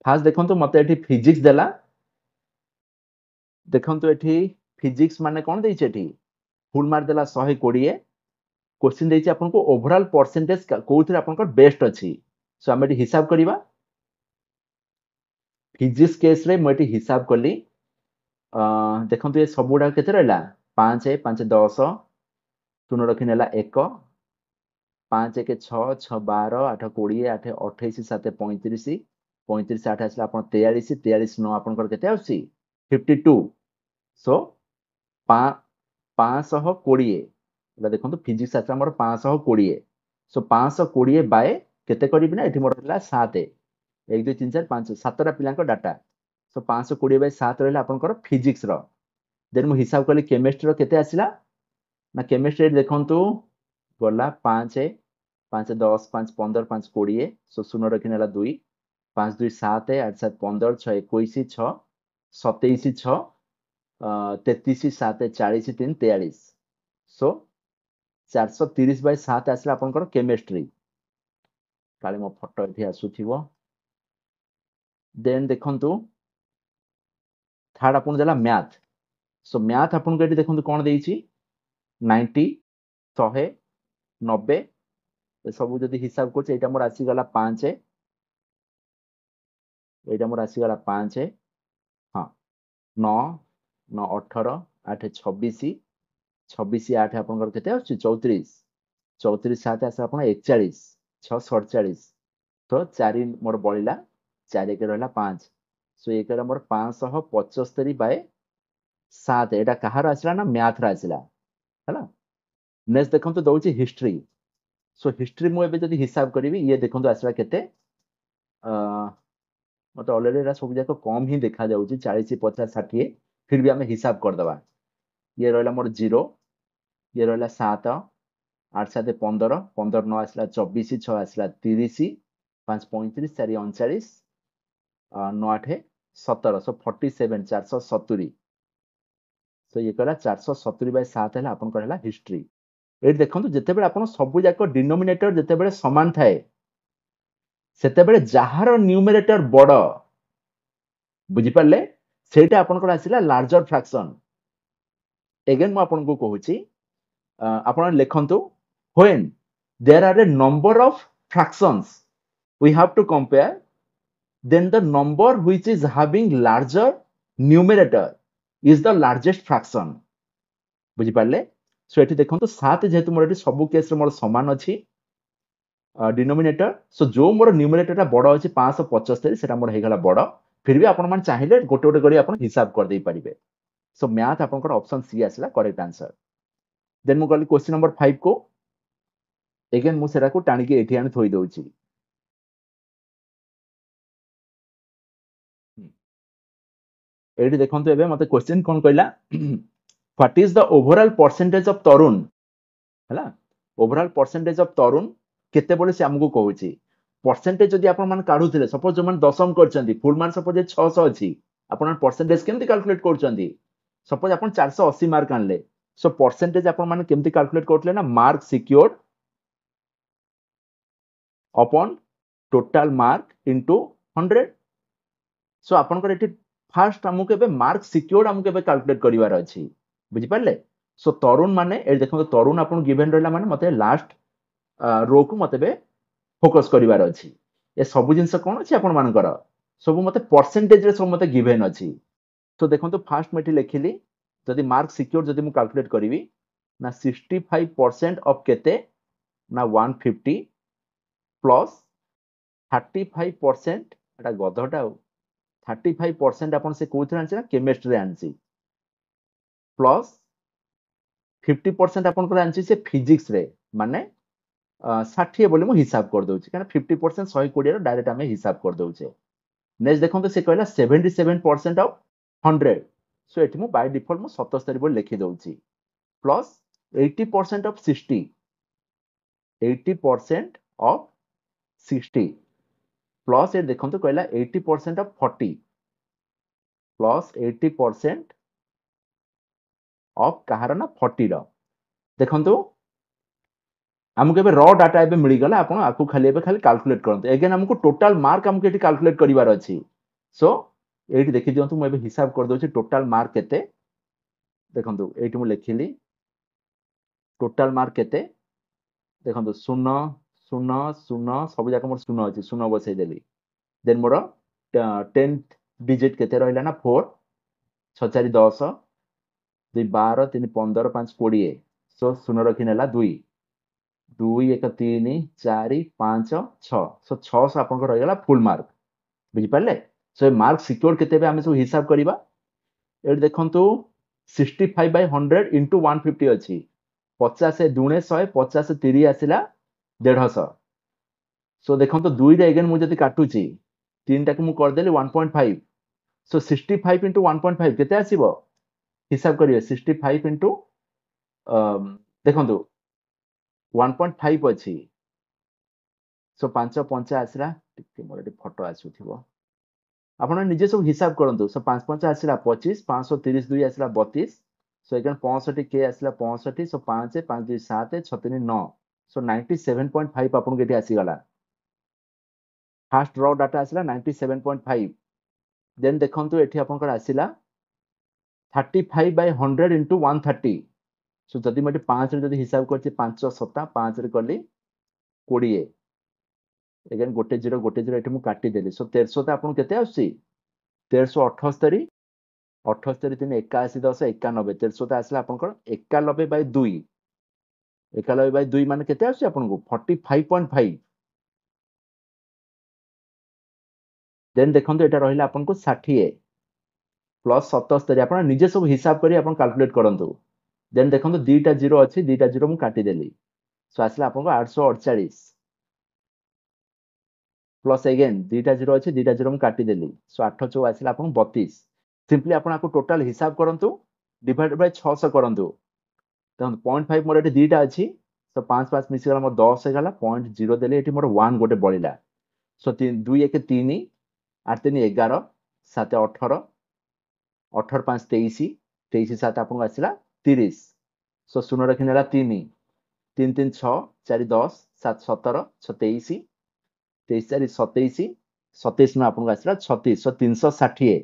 फास्ट देखंतु मते एठी फिजिक्स देला देखंतु एठी फिजिक्स माने कोन देइछि एठी फुल मार्क देला 120 क्वेश्चन देइछि आपनको ओवरऑल परसेंटेज कोउथरे आपनको बेस्ट अछि सो हम एठी हिसाब करिवा फिजिक्स केस रे म एठी हिसाब करली देखंतु ए सबुडा केते रहला 5 5 10 शून्य रखिनेला 1 5 1 6 6 12 8 20 8 28 7 35 35 8 आसला आपण 43 43 9 आपनकर केते आउसी 52 सो 520 एला देखंतु फिजिक्स आसला हमर 520 सो 520 बाय केते करिबि ना एठी मोर हला 7 1 2 3 4 5 7टा पिलांक डाटा सो 520 बाय 7 रहला आपनकर फिजिक्स रो देन मु हिसाब करली केमिस्ट्री रो केते आसिला ना केमिस्ट्री देखंतु गला 5 5 10 5 15 5 20 सो शून्य रखिनेला 2 5 2 7 8 7 15 6 21 6 27 6 33 7 40 3 43 सो 430 बाय 7 आसला आपनकर केमिस्ट्री काले मो फोटो एठी आसुथिबो देन देखंतु थर्ड आपन देला मैथ सो मैथ आपन को एठी देखंतु कोन देइछि 90 100 90 ए सब जदी हिसाब करछ एटा मोर आसी गला 5 एटा मोर आसी गला 5 हां 9 9 18 8 26 26 8 आपन कर केते आछि 34 34 7 आसा आपन 41 6 47 तो 4 मोर बळिला 4 के रहला 5 सो एकर मोर 575 बाय 7 एटा कहार आसला ना मैथ रा आसला हला नेक्स्ट देखंतु दउची हिस्ट्री सो हिस्ट्री मु एबे जदी हिसाब करिवि ये देखंतु आसला केते मत ऑलरेडी रा सब जाक कम ही देखा जाउची 40 50 60 फिर भी हमें हिसाब कर दबा ये रहला मोर 0 ये रहला 7 8 7 15 15 9 आसला 24 6 आसला 30 5 35 4 39 9 8 17 सो 47 470 सो ये कहला 470 बाय 7 है आपन कहला हिस्ट्री ए देखंतु जते बेले आपन सब जाक डिनोमिनेटर जते बेले समान थाए सेते बेले जहार न्यूमरेटर बड़ बुझी पारले सेटा आपन को आसीला लार्जर फ्रैक्शन अगेन मु आपन को कहूची आपन लेखंतु when there are a number of fractions we have to compare then the number which is having larger numerator is the largest fraction बुझी पारले सो एठी देखंतु 7 जेतु मोर एठी सब केस रे मोर समान अछि डिनोमिनेटर सो जो मोर न्यूमरेटर बड़ अछि 575 सेटा मोर हे गला बड़ फिर भी आपण मान चाहिले गोटे गोटे करी आपण हिसाब कर देई परिबे सो मैथ आपनकर ऑप्शन सी आसला करेक्ट आंसर देन मु गली क्वेश्चन नंबर 5 को अगेन मु सेरा को टाणी के एठी आनी थोई दउची एठी देखंतु एबे मते क्वेश्चन कोन कहला what is the overall percentage of Tarun हला ओवरऑल परसेंटेज ऑफ तरुण केते बोले से हमकु कहूची परसेंटेज जदि आपण मान काढुथिले सपोज जो मान दशम करचंदी फुल मान सपोज 600 अछि आपण परसेंटेज केमति कैलकुलेट करचंदी सपोज आपण 480 मार्क आनले सो परसेंटेज आपण मान केमति कैलकुलेट करथले ना mark secured upon total mark into 100 सो आपण को एठी फर्स्ट हमकु एबे मार्क सिक्योर्ड हमकु एबे कैलकुलेट करिवार अछि बुझि पारले सो तरुण माने ए देखो तरुण आपण गिवन रहला माने मते लास्ट रो को मते बे फोकस करिवार अछि ए सब जिंस कोन अछि आपण मानकर सब मते परसेंटेज रे सब मते गिवन अछि तो देखो तो फर्स्ट मेटी लिखिली जदि मार्क सिक्योर जदि मु कैलकुलेट करिवि ना 65% ऑफ केते ना 150 प्लस 35% एटा गधटा 35% आपण से कोथरे आनछि ना केमिस्ट्री आनछि प्लस 50% आपण को आनछि से फिजिक्स रे माने 60 बोले मु हिसाब कर दउछि कारण 50% 120 रो डायरेक्ट हमें हिसाब कर दउछे नेक्स्ट देखो तो से कहला 77% ऑफ 100 सो एठी मु बाय डिफॉल्ट मु 77 बोल लिखि दउछि प्लस 80% ऑफ 60 80% ऑफ 60 प्लस ए देखो तो कहला 80% ऑफ 40 प्लस 80% ऑफ कहार ना 40 रो देखंतु हमको एबे रॉ डाटा एबे मिली गला आपण आकु खाली एबे खाली कैलकुलेट करंतु अगेन हमको टोटल मार्क हमको एठी कैलकुलेट करिवार अछि सो एठी देखि दियंतु म एबे हिसाब कर दोछि टोटल मार्क केते देखंतु एठी मु लिखिली टोटल मार्क केते देखंतु 0 0 0 सब जाक मोर 0 अछि 0 बसै देली देन मोर 10th डिजिट केते रहइला ना 4 6 4 10 2 12 3 15 5 20 सो 0 रखि नेला 2 2 1 3 4 5 6 सो 600 आपन को रहइला फुल मार्क बुझि पाले सो मार्क सिक्योर केते बे हमें सब हिसाब करिबा एट देखंतु 65 बाय 100 इनटू 150 अछि 50 दुणे 100 50 30 आसिला 150 सो देखंतु 2 रे अगेन मु जति काटुची 3 टाक मु कर देली 1.5 सो 65 इनटू 1.5 केते आसीबो हिसाब करिवे 65 इनटू देखंतु 1.5 अछि सो 5 5 आसिला टिके मोर एटी फोटो आसुथिबो आपण निजे सब हिसाब करंतु सो 5 5 आसिला 25 530 2 आसिला 32 सो अगेन 65 के आसिला 65 सो 5 5 2 7 6 3 9 सो 97.5 आपण केटी आसी गला फर्स्ट रॉ डाटा आसिला 97.5 देन देखंतु एठी आपण कर आसिला 35 बाय 100 इनटू 130 सो जदि मटे 5 रे जदि हिसाब करछि 5 7 5 रे करली 20 अगेन गोटे 0 एठी मु काटी देली सो 1300 ता आपण केते आसी 1378 78 3 81 10 91 1300 ता आसला आपण 91 बाय 2 91 बाय 2 माने केते आसी आपण को 45.5 देन देखंतु एटा रहिला आपण को 60 प्लस 77 आपण निजे सब हिसाब करी आपण कैलकुलेट करंतु देन देखो दुईटा जीरो अच्छी दुईटा जीरो मुझे काटिदेली सो आसला आपको 848 प्लस अगेन दुईटा जीरो अच्छी दुईटा जीरो मुझे काटिदेली सो 8 चौ आसला आपको 32 सिंपली आपको टोटाल हिसाब करंतु डिवाइड बाय 600 करंतु देखो 0.5 मोर ये दुईटा अच्छी सो 5 5 मिसगला मोर 10 होगा 0.0 देले ये मोर 1 गोटे बढ़ला सो 2 1 3 8 3 11 7 18 18 5 23 23 7 आपको आसला 30 सो शून्य रखी 3 3 3 6 4 10 7 17 27 23 4 27 27 में आपको आसला 36 सो 360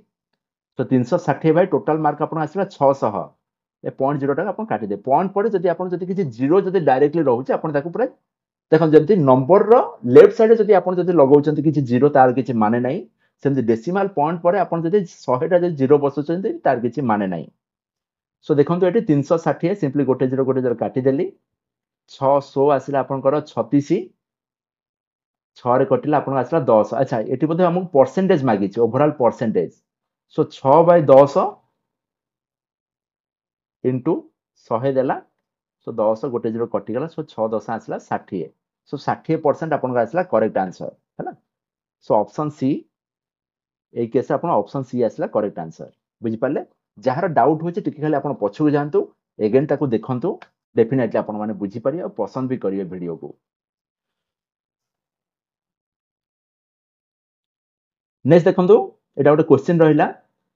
तो 360 बाय टोटल मार्क आपन आसला 600 ए 0.0 टाका आपन काटि दे पॉइंट पड़े जदि आपन जदि किछि जीरो जदि डायरेक्टली रहउछ आपन ताकू पूरा देखन जदि नंबर रो लेफ्ट साइड जदि आपन जदि लगाउछन्ति किछि जीरो तार किछि माने नै सेमति डेसिमल पॉइंट परे आपन जदि 100 टा जदि जीरो बसुछन्ति तार किछि माने नै सो देखन तो एटी 360 सिंपली गोटे जीरो काटि देली 600 आसिला आपनकर 36 6 रे कटिला आपन आसिला 10 अच्छा एटी बोधे हमक परसेंटेज मागी छि overall percentage so 6 by 10 into 100 देला सो 10 गोटे जीरो कटिगला सो 6 10 आसला 60 सो 60% आपन आसला करेक्ट आंसर है ना सो ऑप्शन सी ए केस आपन ऑप्शन सी आसला करेक्ट आंसर बुझि पाले जहार डाउट होचे टिके खाली आपन पछुक जानतु अगेन ताको देखंतु डेफिनेटली आपन माने बुझि पारिए और पसंद भी करिए वीडियो को नेक्स्ट देखंतु एटा गोटे क्वेश्चन रहिला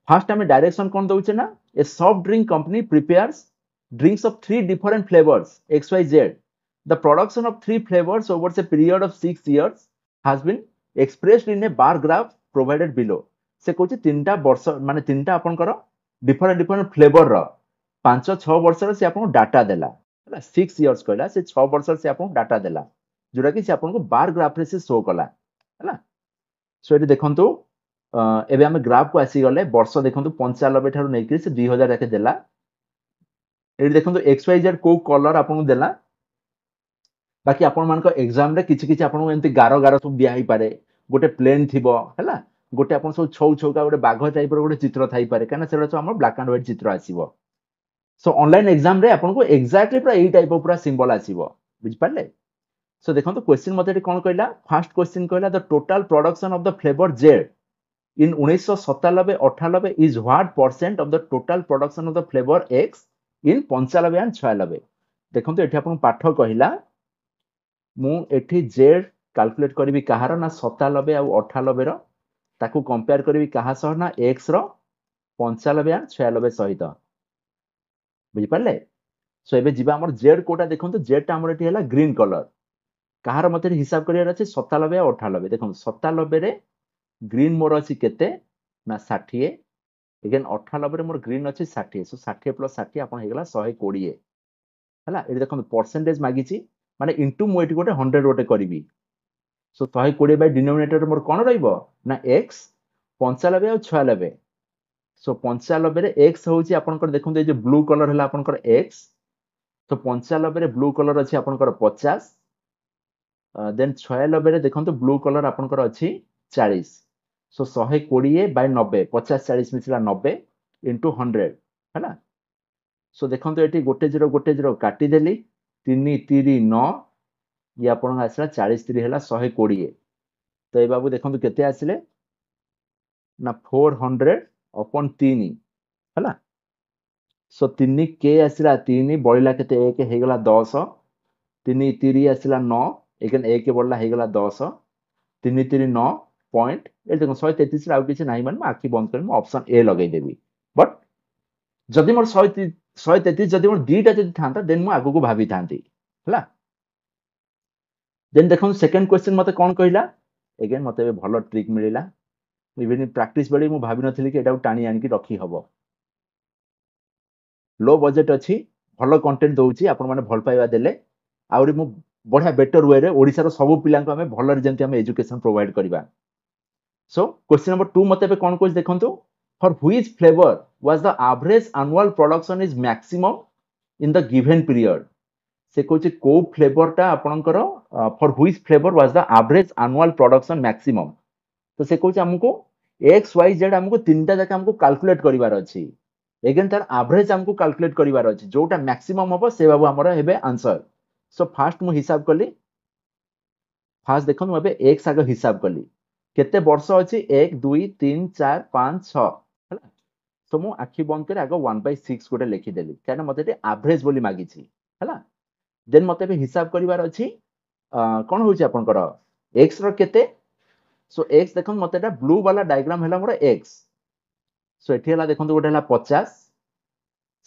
फर्स्ट हमें डायरेक्शन कोन दउचे ना ए soft drink company prepares drinks of 3 different flavors XYZ. The production of 3 flavors over a period of 6 years has been expressed in a bar graph provided below. से कहूँ तीनटा वर्ष माने तीनटा आपनकर डिफरेंट डिफरेंट फ्लेवर रो 5 6 वर्ष से आपन डाटा देला हला 6 इयर्स कहला से 6 वर्ष से आपन डाटा देला जोरा कि से आपन को बार ग्राफ रे से शो कला हला सो एटी देखंतु एबे हम ग्राफ को आसी गले वर्ष देखंतु 95 ठारो नै कि से 2000 रखे देला एटी देखंतु XYZ को कलर आपन देला बाकी आपन मान को एग्जाम रे किछि किछि आपन एंती गारो गारो सब दिया ही पारे गोटे प्लेन थिबो हैला गोटे आपन सब छौ छौका गोटे बाघ टाइप रो गोटे चित्र थाई पारे काना सेरा तो हमर ब्लैक एंड व्हाइट चित्र आसीबो सो ऑनलाइन एग्जाम रे आपन को एग्जैक्टली पूरा एई टाइप पूरा सिंबल आसीबो बुझ पाले सो देखंतु क्वेश्चन मते एटी कोन कहला फर्स्ट क्वेश्चन कहला the total production of the flavour Z in 1997-98 is what percent of the total production of the flavor X in 95 and 96 देखंतु एठी आपन पाठ कहिला मु एठी Z कैलकुलेट करबी कहार ना 97 आ 98 रो ताकू कंपेयर करबी कहा सह ना X रो 95 आ 96 सहित बुझि पाले सो एबे जिबा हमर Z कोटा देखंतु Z टा हमर एठी हला ग्रीन कलर कहार मते हिसाब करियार अछि 97 आ 98 देखंतु 97 रे ग्रीन मोर अछि केते ना 60 अगेन 98 रे मोर ग्रीन अछि 60 सो 60 प्लस 60 आपन हेगला 120 हला एठी देखन परसेंटेज मागी छि माने इनटू मु एठी गोटे 100 गोटे करबी सो 120 बाय डिनोमिनेटर मोर कोन रहइबो ना x 95 और 96 सो 95 रे x होछि आपनकर देखन ए जे ब्लू कलर हला आपनकर x तो 95 रे ब्लू कलर अछि आपनकर 50 देन 96 रे देखन ब्लू कलर आपनकर अछि 40 सो 120 बाय 90 50 40 मिसला 90 इंटू 100 है ना सो देखो ये गोटे जीरो काटी देली 3 3 9 ये आपन आसला 40 3 हला 120 तो ए बाबू देखो केते आसिले ना 400 अपन 3 हला सो 3 के आसिला 3 बळिला केते 1 हेगला 10 3 3 आसिला 9 एगन 1 बळला हेगला 10 3 3 9 पॉइंट ए देखो 133 रे आउ किछ नाही मन आखि बंद कर ऑप्शन ए लगै देबी बट जदि मोर 133 जदि मोर दीटा जदि थांता देन मु आगु को भाबी थांती हला देन देखो सेकंड क्वेश्चन मते कोन कहिला अगेन मते भलो ट्रिक मिलिला इवन प्रैक्टिस बडी मु भाबी नथिली कि एटा टाणी आनि कि रखी हबो लो बजेट अछि भलो कंटेंट दउची आपन माने भल पाइबा देले आउरी मु बढ़िया बेटर वे रे ओडिसा रो सब पिलां को हमें भलो रे जेंति हमें एजुकेशन प्रोवाइड करबा So, question number 2 मते पे कौन कुछ देखंतु for which flavor was the average annual production is maximum in the given period से कहूँ को फ्लेवर टा आपनकर for which flavor was the average annual production maximum तो से कहूँ हमको x y z हमको तीनटा जाके हमको कैलकुलेट करिवार अछि एगेन तार एवरेज हमको कैलकुलेट करिवार अछि जोटा मैक्सिमम हबो से बाबू हमर हेबे आंसर। सो फास्ट मु हिसाब कली फास्ट देखन मबे x आगे हिसाब कली केते वर्ष अछि 1 2 3 4 5 6 हला। सो मु आखि बंद करे आगे 1/6 गोटे लिखि देली काना मते एवरेज बोली मागी छी हला। देन मते भी हिसाब करिवार अछि कोन होछि आपनकर x रो केते। सो x देखन मते एटा ब्लू वाला डायग्राम हैला मोर x। सो एठी हैला देखन गोटे हैला 50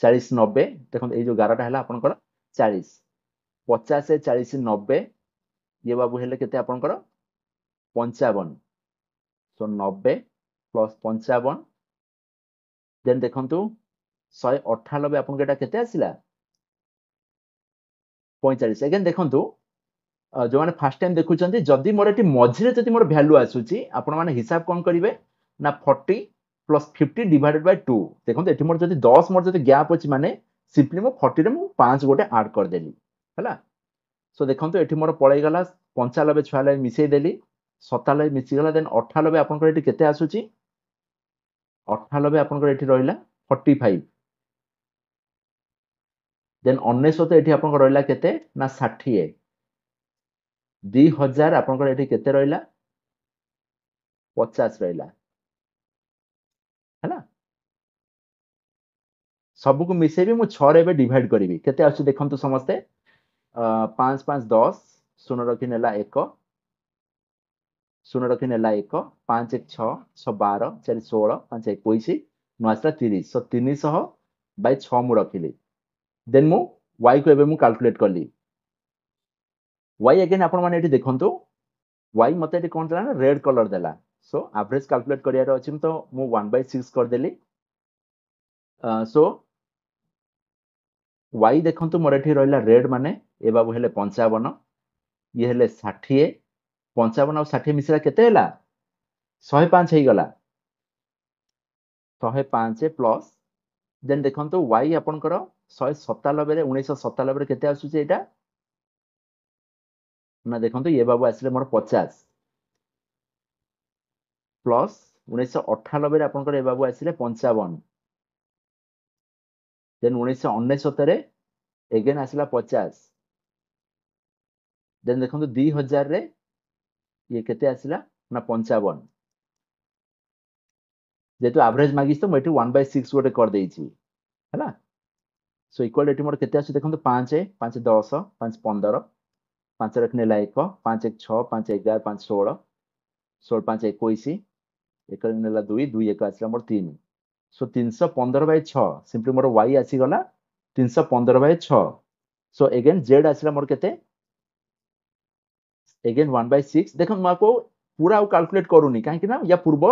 40 90 देखन ए जो 11टा हैला आपनकर 40 50 40 90 ये बाबू हेले केते आपनकर 55। सो 90 प्लस 55 देन देखंतु 198 आपन एटा केते आसिला 45। अगेन देखंतु जो माने फर्स्ट टाइम देखुचंती जदी मोर एटी मझिरे जदी मोर वैल्यू आसुची आपण माने हिसाब कोन करिवे ना 40 प्लस 50 डिवाइडेड बाय 2 देखंतु एटी मोर जदी 10 मोर जदी गैप अछि माने सिंपली मो 40 रे मो 5 गोटे ऐड कर देली हला। सो देखंतु एटी मोर पळै गला 95 96 मिसै देली 97 मिसि गला देन 98 आपनकर एटी केते आसुची 98 आपनकर एटी रहिला 45 देन 99 एटी आपनकर रहिला केते ना 60 2000 आपनकर एटी केते रहिला 50 रहिला हला। सबु को मिसेबी मु 6 रे एबे डिवाइड करिवि केते आछि देखंतु समस्ते 5 5 10 शून्य रखि नेला 1 शून्य रखि नेला 1 5 1 6 6 12 4 16 5 21 9 आसला 30 सो 300 बाय 6 मु रखिली देन मु y को एबे मु कैलकुलेट करली y अगेन आपण माने एठी देखंतु y मते एठी कोन देला ना रेड कलर देला। सो एवरेज कैलकुलेट करियार अछि तो मु 1/6 कर देली। सो y देखंतु मोर एठी रहला रेड माने ए बाबू हेले 55 ये हेले 60 55 और 60 मिसरा केते हैला 105 हे गला 105 प्लस देन देखंतु y आपनकर 197 रे 1997 रे केते आसुची एटा ना देखंतु ये बाबू आसिले मोर 50 प्लस 1998 रे आपनकर ए बाबू आसिले 55 देन 1999 रे एगेन आसिला 50 देन देखंतु 2000 रे ये केते आसिला ना 55 जेतु एवरेज मागिस तो मैं 1/6 गोटे कर देइछि हैला। सो इक्वल एटी मोर केते आसी देखंतु 5 5 10 5 15 5 रख नेला 1 5 1 6 5 11 5 16 16 5 21 1 नेला 2 2 1 आसिला मोर 3 सो 315/6 सिंपली मोर y आसी गला 315/6। सो अगेन z आसिला मोर केते अगेन 1/6 देखन माको पूरा आउ कैलकुलेट करूनी काहे कि ना या पूर्व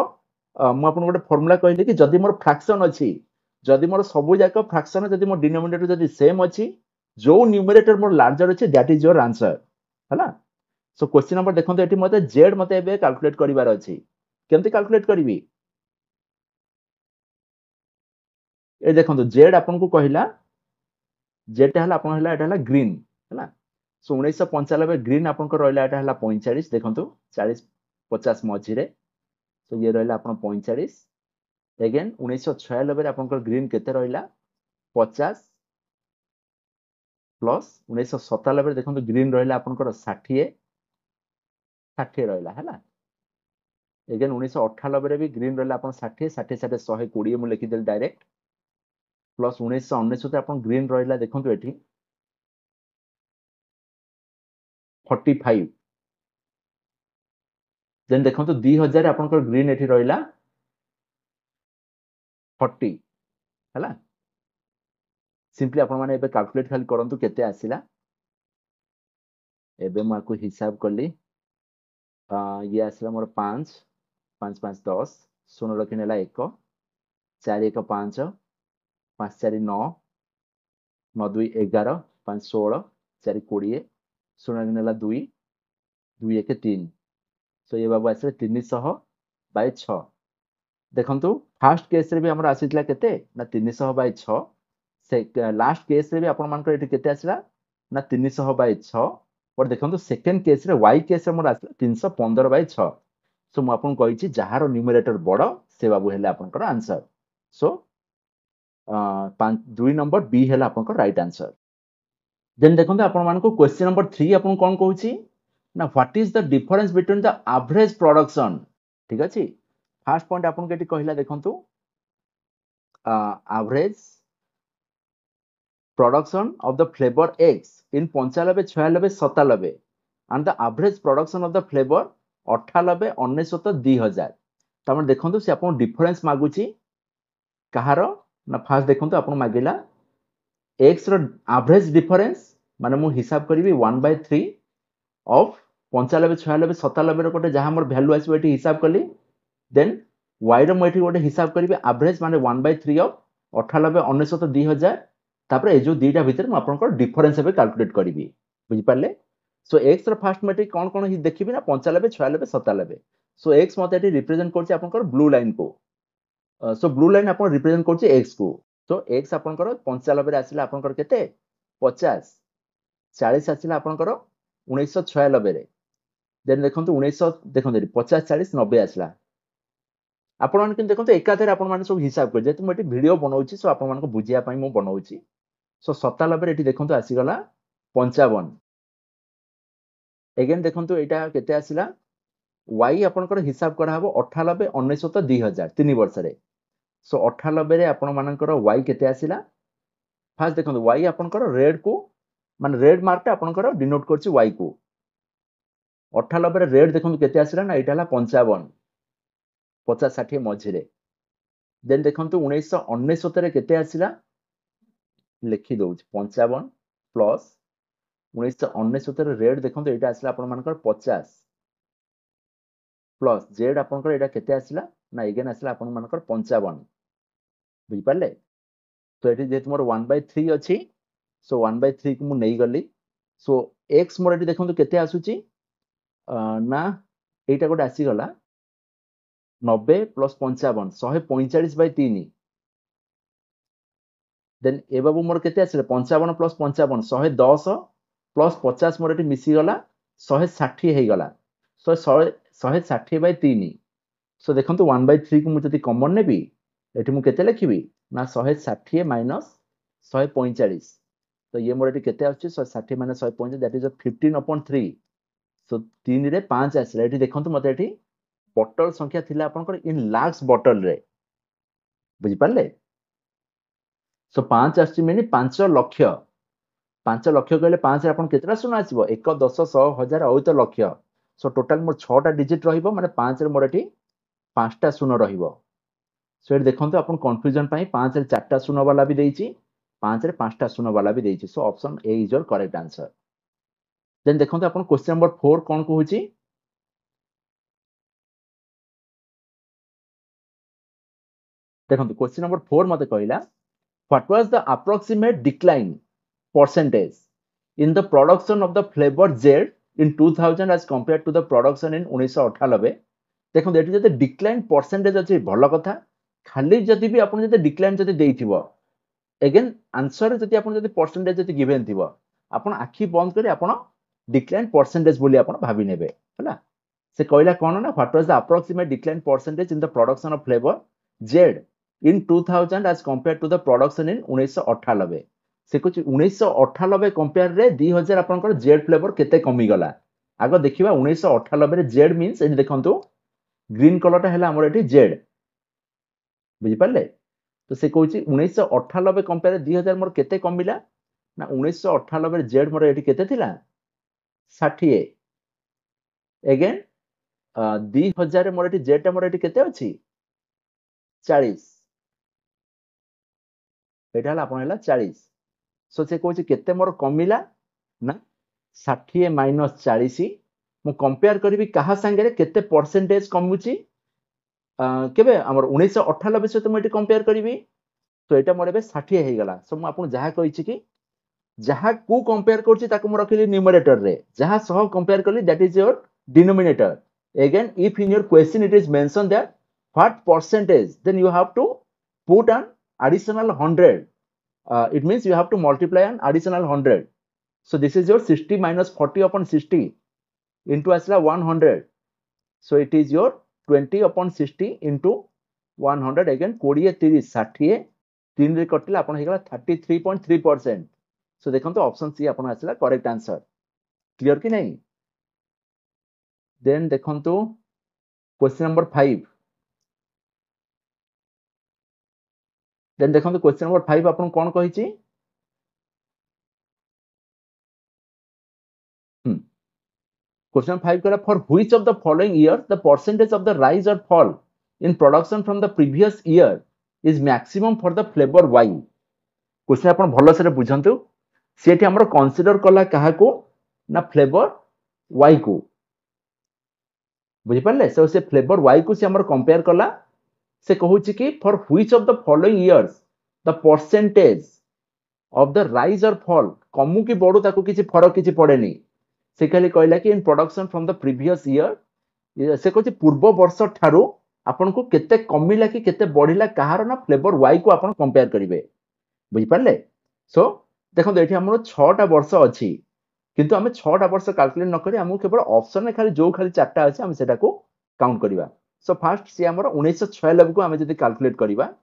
मु आपन गोटे फार्मूला कहली कि जदी मोर फ्रैक्शन अछि जदी मोर सबु जाक फ्रैक्शन जदी मोर डिनोमिनेटर जदी सेम अछि जो न्यूमरेटर मोर लार्जर अछि दैट इज योर आंसर हला। सो क्वेश्चन नंबर देखंतु एठी मते z मते एबे कैलकुलेट करिवार अछि केमति कैलकुलेट करबी ए देखंतु z आपन को कहिला z हला आपन हला एटा हला ग्रीन हला। सो 1995 ग्रीन आपन को रहला एटा हला 45 देखंतु 40 50 मझी रे सो ये रहला आपन 45 अगेन 1996 रे आपन को ग्रीन केते रहला 50 प्लस 1997 रे देखंतु ग्रीन रहला आपन को 60 60 रहला हला। अगेन 1998 रे भी ग्रीन रहला आपन 60 60 60 120 मु लिखि देल डायरेक्ट प्लस 1999 आपन ग्रीन रहला देखंतु एठी 45 देन देखंतु 2000 आपन को ग्रीन एठी रहला 40 हला। सिंपली आपण माने एबे कैलकुलेट खाली करंतु केते आसिला एबे माको हिसाब करली ये आसिला मोर 5 5 5 10 16 रखि नेला 1 4 1 5 5 4 9 9 2 11 5 16 4 20 16 रखि नेला 2 2 1 3 सो ये बाबू आसिले 300/6 देखंतु फर्स्ट केस रे भी हमर आसीतला केते ना 300/6 से लास्ट केस रे भी आपण मानकर एठी केते आसिला ना 300/6 और देखंतु सेकंड केस रे y केस रे मोर आसिला 315/6 सो मु आपन कहिछि जहार न्यूमरेटर बड़ से बाबू हेले आपनकर आंसर। सो दुई नंबर बी है आपन राइट आंसर। देन देखो आपण मान क्वेश्चन नंबर 3 आपन कौन कहूची ना what is the difference between the average production. ठीक अछि फर्स्ट पॉइंट आपन केटी कहिला देखंतु average production of the flavour X in 95 96 97 and the average production of the flavor 98 99 2000। तमन देखंतु से आपन डिफरेंस मागुची कहारो ना फास्ट देखंतु आपन मागिला X रो एवरेज डिफरेंस माने मु हिसाब करिवि 1/3 ऑफ 95 96 97 रो कोटे जहां मोर वैल्यू आसी एठी हिसाब कली। देन y रो मु एठी कोटे हिसाब करिवि एवरेज माने 1/3 ऑफ 98 99 2000 तापर ए जो दीटा भीतर मु आपनकर डिफरेंस एबे कैलकुलेट करिवि बुझि पाले। सो x रो फर्स्ट मेट्री कोन कोन हि देखिबि ना 95 96 97। सो x मते एठी रिप्रेजेंट करछि आपनकर ब्लू लाइन को। सो ब्लू लाइन आपन रिप्रेजेंट करछि x को। तो x आपनकर 95 रे आसिला आपनकर केते 50 40 आसिला आपनकर 1996 रे। देन देखंतु 1900 देखंतु 50 40 90 आसिला आपण मान किन देखंतु एकाथरे आपण मान सब हिसाब कर जेतु मटी वीडियो बनाउछि सो आपण मान को बुझिया पई मु बनाउछि। सो 97 रे एठी देखंतु आसी गला 55। अगेन देखंतु एटा केते आसिला y आपनकर हिसाब करा हबो 98 99 2000 3 वर्ष रे। सो 98 रे आपण मानकर y केते आसिला फास्ट देखंतु y आपनकर रेड को मान रेड मार्क ता आपनकर डिनोट करछि y को। 98 रे रेड देखंतु केते आसिला ना एटा हला 55 50 60 मझी रे। देन देखंतु 1999 रे केते आसिला लिखि दउछि 55 प्लस 1999 रे रेड देखंतु एटा आसिला आपण मानकर 50 प्लस जेड आपनकर एटा केते आसिला ना अगेन आसिला आपण मानकर 55 बुझि पाले। तो एटी जेत मोर 1/3 अछि सो 1/3 को मु नै गली। सो x मोर एटी देखंतु केते आसुची ना एटा गोटे आसी गला 90 प्लस 55 145/3। देन ए बाबू मोर केते आसिले 55 प्लस 55 110 प्लस 50 मोर एटी मिसी गला 160 हे गला। सो 160/3। सो देखंतु 1/3 को मु जति कॉमन नेबी एटी मु केते लिखिबी ना 160 माइनस 145। तो ये मोर एटी केते आछी 160 माइनस 145 दैट इज 15/3। सो 3 रे 5 आसिला एटी देखंतु मते एटी बॉटल संख्या थिला आपनकर इन लाख्स बॉटल रे बुझि पाले। सो 5 आछि मेनी 5 लाख 5 लाख कहले 5 रे आपन केतरा सुन आसीबो 1 10 100 1000 और तो लाख। सो टोटल मोर 6 टा डिजिट रहिबो माने 5 रे मोर एटी 5 टा शून्य रहिबो। सो एटी देखंतु आपन कंफ्यूजन पई 5 रे 4 टा शून्य वाला भी देइछि 5 रे 5 टा शून्य वाला भी देइछि। So option A is your correct answer. Then देखंतु आपन क्वेश्चन नंबर 4 कोन कहूछि देखंतु क्वेश्चन नंबर 4 मते कहला what was the approximate decline percentage in the production of the flavor Z in 2000 as compared to the production in 1998। देखो eighty जते decline percentage अछि भलो कथा खाली जति भी आपण जते डिक्लाइन जति देइथिबो अगेन आंसर जति आपण जति परसेंटेज जति गिवन थिबो आपण आखी बंद करी आपण डिक्लाइन परसेंटेज बोली आपण भाबी नेबे हला। से कहला कोन ना what was the approximate decline percentage in the production of flavour Z in 2000 as compared to the production in 1998। से कुछ 1998 कंपेयर रे 2000 आपनकर जेड फ्लेवर केते कमी गला आगो देखिबा 1998 रे जेड मींस एनी देखंतु ग्रीन कलर ता हला हमर एठी जेड बुझि पाले। तो से कहूची 1998 कंपेयर 2000 मोर केते कमिला ना 1998 रे जेड मोर एठी केते थिला 60 अगेन 2000 रे मोर एठी जेड ता मोर एठी केते अछि 40 एटा हला आपन हला 40। सो से कहूची केते मोर कमिला ना 60 माइनस 40 मु कंपेयर करबी कहा संगे रे केते परसेंटेज कमुची केबे हमर 1998 सहित मु एटी कंपेयर करबी तो एटा मोर एबे 60 हे गला। सो मु आपन जहा कहिछि कि जहा को कंपेयर करछि ताको मु रखिली न्यूमरेटर रे जहा सह कंपेयर करली that is your denominator. Again if in your question it is mention that what percentage then you have to put an additional 100। It means you have to multiply an additional 100। So this is your 60 minus 40 upon 60 into asla 100। So it is your 20 upon 60 into 100 again 20 30 60 3 रे कटिले आपण हे गला 33.3%। सो देखंतु option C आपण आसला correct answer. Clear कि नहीं? Then देखंतु question number 5। Then देखंतु क्वेश्चन नंबर 5 आपण कोन कहिछि? Question 5 करा for which of the following years the percentage of the rise or fall in production from the previous year is maximum for the flavor Y? Question आपण भलो से बुझंतु। सेठी हमर consider कला काहा को ना फ्लेवर Y को। बुझि पाले? से फ्लेवर Y को से हमर कंपेयर कला। से कहूची कि for which of the following years the percentage of the rise or fall कमु की बडू ताको किछि फरक किछि पड़ेनी। से खाली कहला कि in production from the previous year से कहछि पूर्व वर्ष ठारू आपन को केते कमिला कि केते बढ़िला कहार ना फ्लेवर वाई को आपन कंपेयर करिवे। बुझि पाले? सो देखो एठी हमरो 6 टा वर्ष अछि किंतु हमें 6 टा वर्ष कैलकुलेट न करी हमहु केवल ऑप्शन में खाली जो खाली 4 टा अछि हम सेटा को काउंट करिवा। सो फर्स्ट से हमरो 1996 को हमें जदी कैलकुलेट करिवा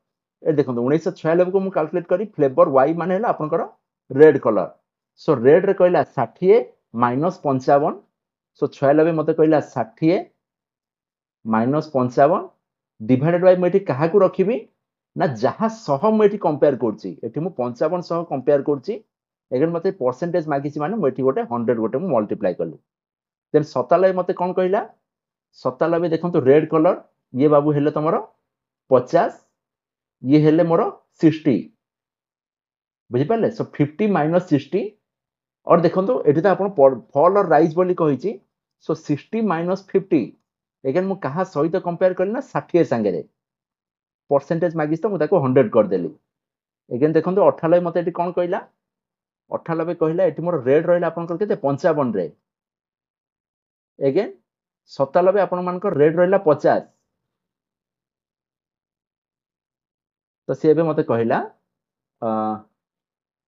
ए देखो 1996 को हम कैलकुलेट करी फ्लेवर वाई माने हला आपनकर रेड कलर। सो रेड रे कहला 60 माइनस 55। सो 96 मते कहला 60 माइनस 55 डिवाइडेड बाय मेठी काहा को रखिबी ना जहा सह मेठी कंपेयर करछि। एठी मु 55 सह कंपेयर करछि। एगन मते परसेंटेज मागिछि माने मेठी गोटे 100 गोटे मु मल्टीप्लाई करली। देन 97 मते कोन कहला 97 देखंतु रेड कलर ये बाबू हेले तमरो 50 ये हेले मोरो 60। बुझि पाले? सो 50 माइनस 60 और देखंतु एठी त आपण फॉल और राइज बोली कहिछि। सो 60 माइनस 50 एगेन मु कहा सहित कंपेयर करली ना 60 संगे रे परसेंटेज मागिस त मु ताको 100 कर देली। एगेन देखंतु 98 मते एठी कोन कहला 98 कहला एठी मोर रेड रहला आपण केते 55 रे। एगेन 97 आपण मानकर रेड रहला 50। तो से बे मते कहला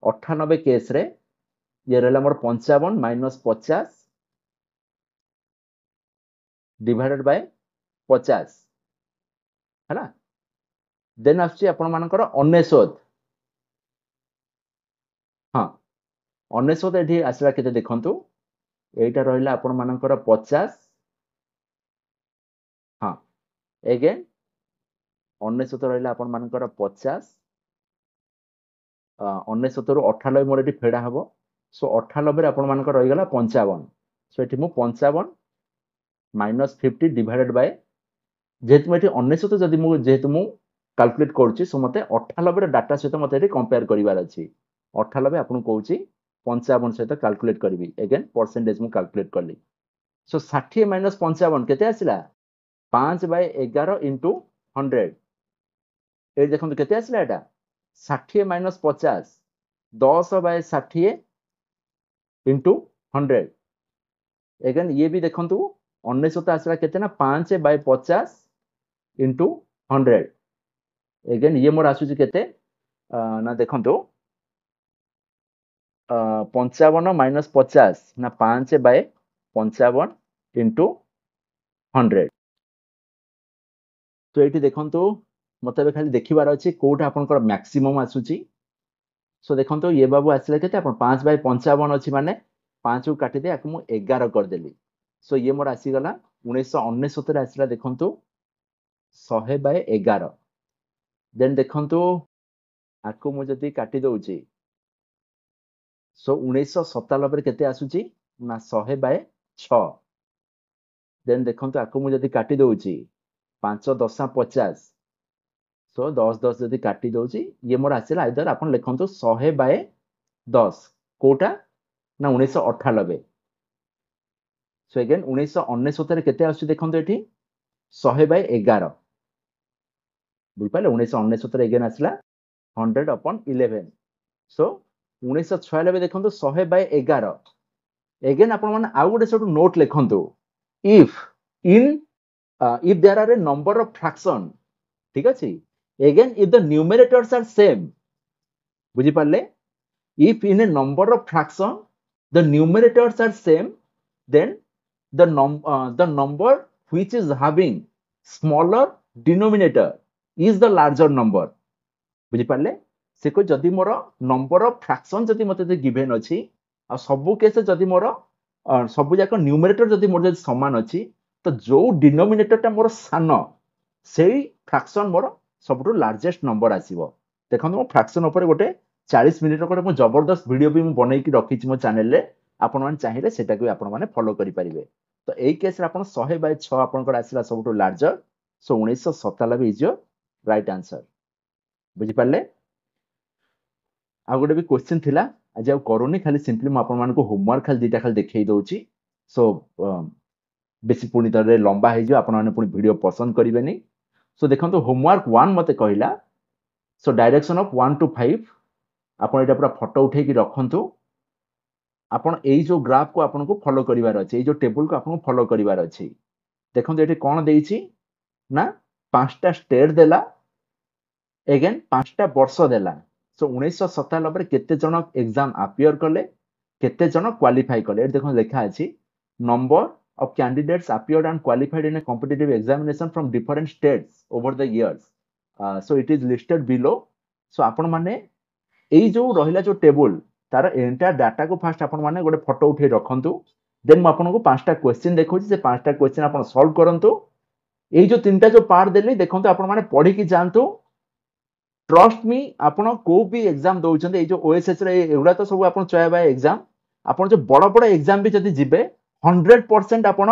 98 केस रे ये रहला मोर 55 माइनस 50 डिवाइडेड बाय 50 हैना। देन आछि आपण मानकर 99। हां 99 एठी आसला केते देखंतु एटा रहला आपण मानकर 50। हां अगेन 99 रहला आपण मानकर 50 99 रु 98 मोर एठी फेडा हबो। सो 98 रे आपण मानकर रहि गेला 55। सो एठी मु 55 माइनस 50 डिवाइडेड बाय जेतु एठी 99 जदी मु जेतु मु कैलकुलेट करछि सो मते 98 रे डाटा सहित मते एठी कंपेयर करिवार अछि। 98 आपन कहूछि 55 सहित कैलकुलेट करबी। अगेन परसेंटेज मु कैलकुलेट करली। सो 60 माइनस 55 केते आसिला 5 बाय 11 इनटू 100। ए देखंतु केते आसिला एटा 60 माइनस 50 10 बाय 60 इनटू 100। अगेन ये भी देखंतु 99 आसिला केते ना 5 बाय 50 इनटू 100। अगेन ये मोर आसुची केते ना देखंतु 55 माइनस 50 ना 5 बाय 55 इनटू 100। तो एठी देखंतु मते बे खाली देखिबार अछि कोठा आपनकर मैक्सिमम आसुची। सो देखंतु ये बाबू आसिला केते अपन 5 बाय 55 अछि माने 5 को काटि दे आकु मु 11 कर देली। सो ये मोर आसी गला 1999 रे आसिला देखंतु 100 बाय 11। देन देखंतु आकु मु जदी काटि दउची सो 1997 रे केते आसुची ना 100 बाय 6। देन देखंतु आकु मु जदी काटि दउची 5 10 50 सो 10 10 जदी काटि दउची ये मोर आसिला आइदर आपन लिखंतु 100 बाय 10 कोटा ना 1998। सो अगेन 1999 रे केते आसुची देखंतु एठी 100 बाय 11। बुझ पाले 1999 रे अगेन आसिला 100 upon 11। सो 1996 देखंतु 100 बाय 11। अगेन आपण माने आ गुटे सटू नोट लिखंतु if there are a number of fraction. ठीक अछि। Again if the numerators are same. बुझि पाले if in a number of fraction the numerators are same then the number which is having smaller denominator is the larger number। बुझि पाले से को जदि मोर number of fraction जदि मते given अछि आ सब केस जदि मोर सब जाक न्यूमरेटर जदि मोर जदि समान अछि तो जो डिनोमिनेटर टा मोर सान सेही फ्रैक्शन मोर सबटु लार्जेस्ट नंबर आसीबो देखो मो फ्रैक्शन ऊपर गोटे 40 मिनिट रो मो जबरदस्त वीडियो भी मु बनै कि रखी मो चैनल रे आपण मान चाहिए सेटा को आपण माने फॉलो करि परिबे तो एई केस रे आपण 100/6 आपण को आसीला सबटु larger so 1997 is your right answer बुझी पाले आ गोटे भी क्वेश्चन थिला आज आ करूनी खाली सिंपली मु आपण मानको होमवर्क खाली दीटा खाली देखै दउची सो बेसी पुनी तरे लंबा हे जो आपण माने पुनी वीडियो पसंद करिवेनी सो देखंतु होमवर्क 1 मते कहिला सो डायरेक्शन ऑफ 1 टू 5 आपण एटा पूरा फोटो उठै कि रखंतु आपण एई जो ग्राफ को आपण को फॉलो करिवार अछि एई जो टेबल को आपण को फॉलो करिवार अछि देखंतु एठी कोन देइछि ना पांचटा स्टेट देला अगेन पांचटा वर्ष देला सो 1997 रे केते जन एग्जाम अपियर करले केते जन क्वालिफाई करले देखो लिखा अछि number of candidates appeared and qualified in a competitive examination from different states over the years so it is listed below so आपण माने एई जो रहिला जो टेबल तार एंटायर डाटा को फास्ट आपण माने गोटे फोटो उठे रखंतु देन म आपन को पांचटा क्वेश्चन देखौछि से पांचटा क्वेश्चन आपण सॉल्व करंतु एई जो तीनटा जो पार्ट देली देखंतु आपण माने पढी कि जानतु ट्रस्ट मी आपण को भी एग्जाम दउछन ए जो ओएसएस रे एगुडा तो सब आपण चया बाय एग्जाम आपण जो बड़ बड़ एग्जाम भी जदी जिबे 100% आपण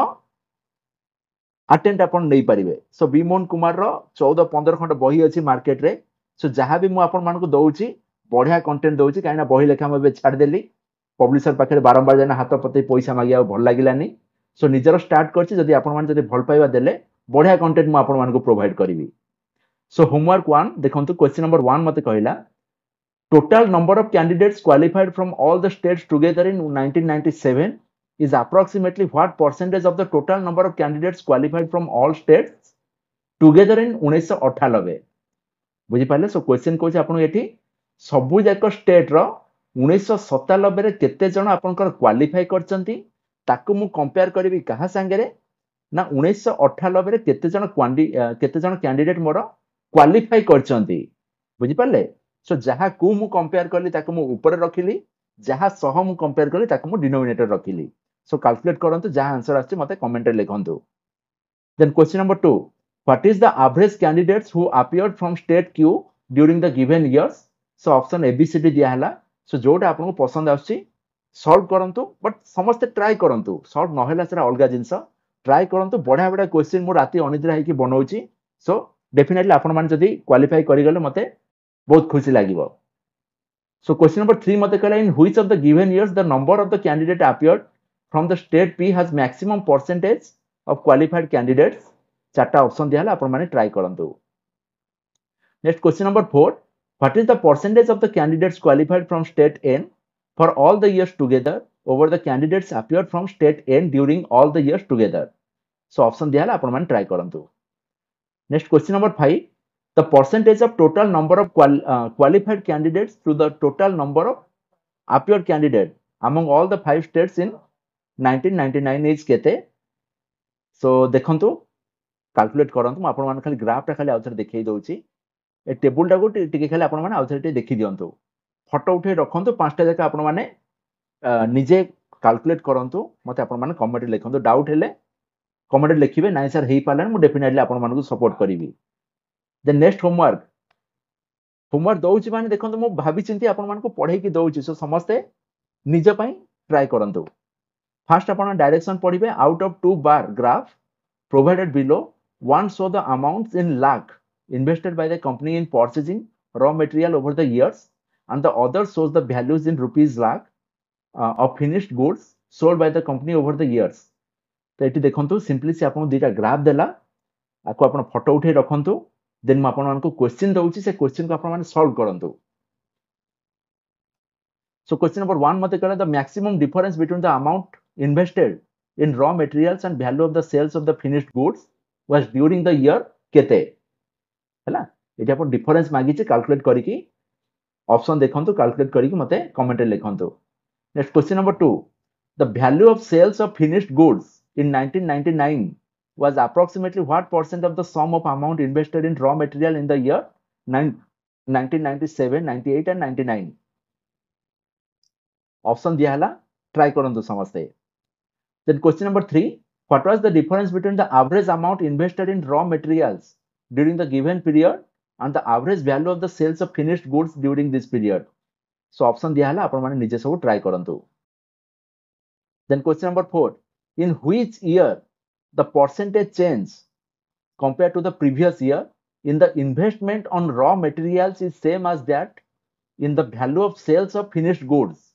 अटेंड आपण नै परिबे सो विमोन कुमार रो 14-15 खंड बही अछि मार्केट रे सो जहां भी मु आपण मान को दउछि बढ़िया कंटेंट दउछि काइना बही लेखा मबे छाड़ देली पब्लिशर पाखे बारंबार जाना हाथ पते पैसा मागिया भल लागिलानी सो निजर स्टार्ट करछि जदी आपण मान जदी भल पाइबा देले बढ़िया कंटेंट मु आपण मान को प्रोवाइड करिवि सो होमवर्क 1 देखंतु क्वेश्चन नंबर 1 मते कहिला total number of candidates qualified from all the states together in 1997 is approximately what percentage of the total number of candidates qualified from all states together in 1998 बुझी पाले so question कोछि आपण एठी सबु जाक state रो 1997 रे केते जण आपनकर क्वालिफाई करचंती ताकू मु कंपेयर करबी कहा संगे रे ना 1998 रे केते जण कैंडिडेट मोर क्वालिफाई करचंती बुझी पाले सो जहा को मु कंपेयर करली ताकू मु ऊपर रखिली जहा सह मु कंपेयर करली ताकू मु डिनोमिनेटर रखिली सो कैलकुलेट करंतु जहा आंसर आछि मते कमेंट रे लिखंतु then question number 2 what is the average candidates who appeared from state q during the given years so option abcd दिया हला सो जोटा आपन को पसंद आछि सॉल्व करंतु बट समस्त ट्राई करंतु सॉल्व न होला सेरा अलगा जिंस ट्राई करंतु बढ़िया बढ़िया क्वेश्चन मु राती अनिद्रा है कि बनौची सो डेफिनेटली आपण मान जदी क्वालिफाई करि गले मते बहुत खुशी लागिवो सो क्वेश्चन नंबर 3 मते कहला in which of the given years the number of the candidate appeared from the state p has maximum percentage of qualified candidates चारटा ऑप्शन दिया हला आपण माने ट्राई करंतु next question number 4 what is the percentage of the candidates qualified from state n for all the years together over the candidates appeared from state n during all the years together so option दिया हला आपण माने try करंतु next question number 5 the percentage of total number of qualified candidates to the total number of appeared candidate among all the 5 states in 1999 is केते सो देखंतु calculate करंतु म आपण मान खाली ग्राफ टा खाली आउथर देखै दउची ए टेबल टा को टिके खाली आपण मान आउथर देखि दियंतु फोटो उठे रखंतु पांचटा जका आपण माने निजे कैलकुलेट करंतु मते आपण मान कमेंट लिखंतु डाउट हेले कमेंट लिखिबे नाइ सर हेई पालन मु डेफिनेटली आपण मान को सपोर्ट करिवि द नेक्स्ट होमवर्क दउची माने देखंतु मु भाबी चिंती आपण मान को पढै कि दउची सो समस्ते निज पई ट्राई करंतु फर्स्ट आपण डायरेक्शन पढिबे out of 2 bar graph provided below one show the amounts in lakh invested by the company in purchasing raw material over the years and the other shows the values in rupees lakh of finished goods sold by the company over the years तो eighty देखंतु simply से आपण दुटा graph देला आको आपण photo उठे रखंतु then म आपण मान को क्वेश्चन दउची से क्वेश्चन को आपण माने सॉल्व करंतु सो क्वेश्चन नंबर 1 मते कहला the maximum difference between the amount invested in raw materials and value of the sales of the finished goods was during the year केते हैला एटा आपण डिफरेंस मागी छी कैलकुलेट करी की ऑप्शन देखंतु कैलकुलेट करी की मते कमेंट रे लिखंतु next question number 2 the value of sales of finished goods in 1999 was approximately what percent of the sum of amount invested in raw material in the year 1997, 98 and 99 option दिया हला try करंतु समस्ते. Then question number 3, what was the difference between the average amount invested in raw materials during the given period and the average value of the sales of finished goods during this period? So option दिया हला आपण माने निजे सब try करंतु. Then question number 4, in which year the percentage change compared to the previous year in the investment on raw materials is same as that in the value of sales of finished goods?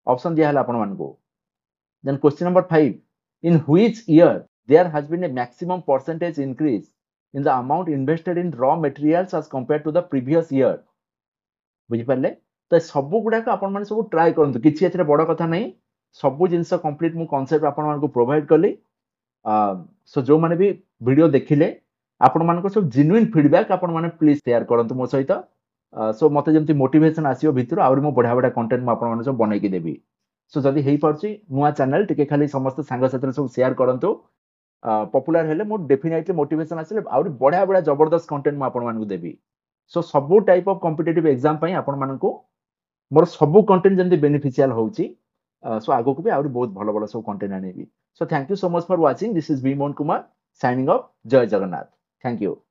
Option दिया हला आपण मानको. Then question number 5, in which year there has been a maximum percentage increase in the amount invested in raw materials as compared to the previous year? बुझिपारे. तो सब गुड़ाक आपण माने सब try करंतु, किछि एथरे बड़ कथा नहीं, सब जिंस कंप्लीट मु कांसेप्ट आपण मानको प्रोवाइड करली. सो जो माने भी वीडियो देखिले आपण मानको सब जेन्युइन फीडबैक आपण माने प्लीज शेयर करंतु मो सहित. सो मते जेमति मोटिवेशन आसीयो भितर आउरी मो बढ़िया बढ़िया कंटेंट म आपण माने सब बनै कि देबी. सो जदि हेई परछि नुआ चैनल टिके खाली समस्त सांग साथी सब शेयर करंतु. पॉपुलर हेले मो डेफिनेटली मोटिवेशन आसीले आउरी बढ़िया बढ़िया जबरदस्त कंटेंट म आपण मानको देबी. सो सब टाइप ऑफ कॉम्पिटिटिव एग्जाम पई आपण मानको मोर सब कंटेंट जेमति बेनिफिशियल होउची. सो आगो को भी आउरी बहुत भलो भलो सब content आनेबी. So thank you so much for watching. This is V. Mohan Kumar signing off. Jai Jagannath. Thank you.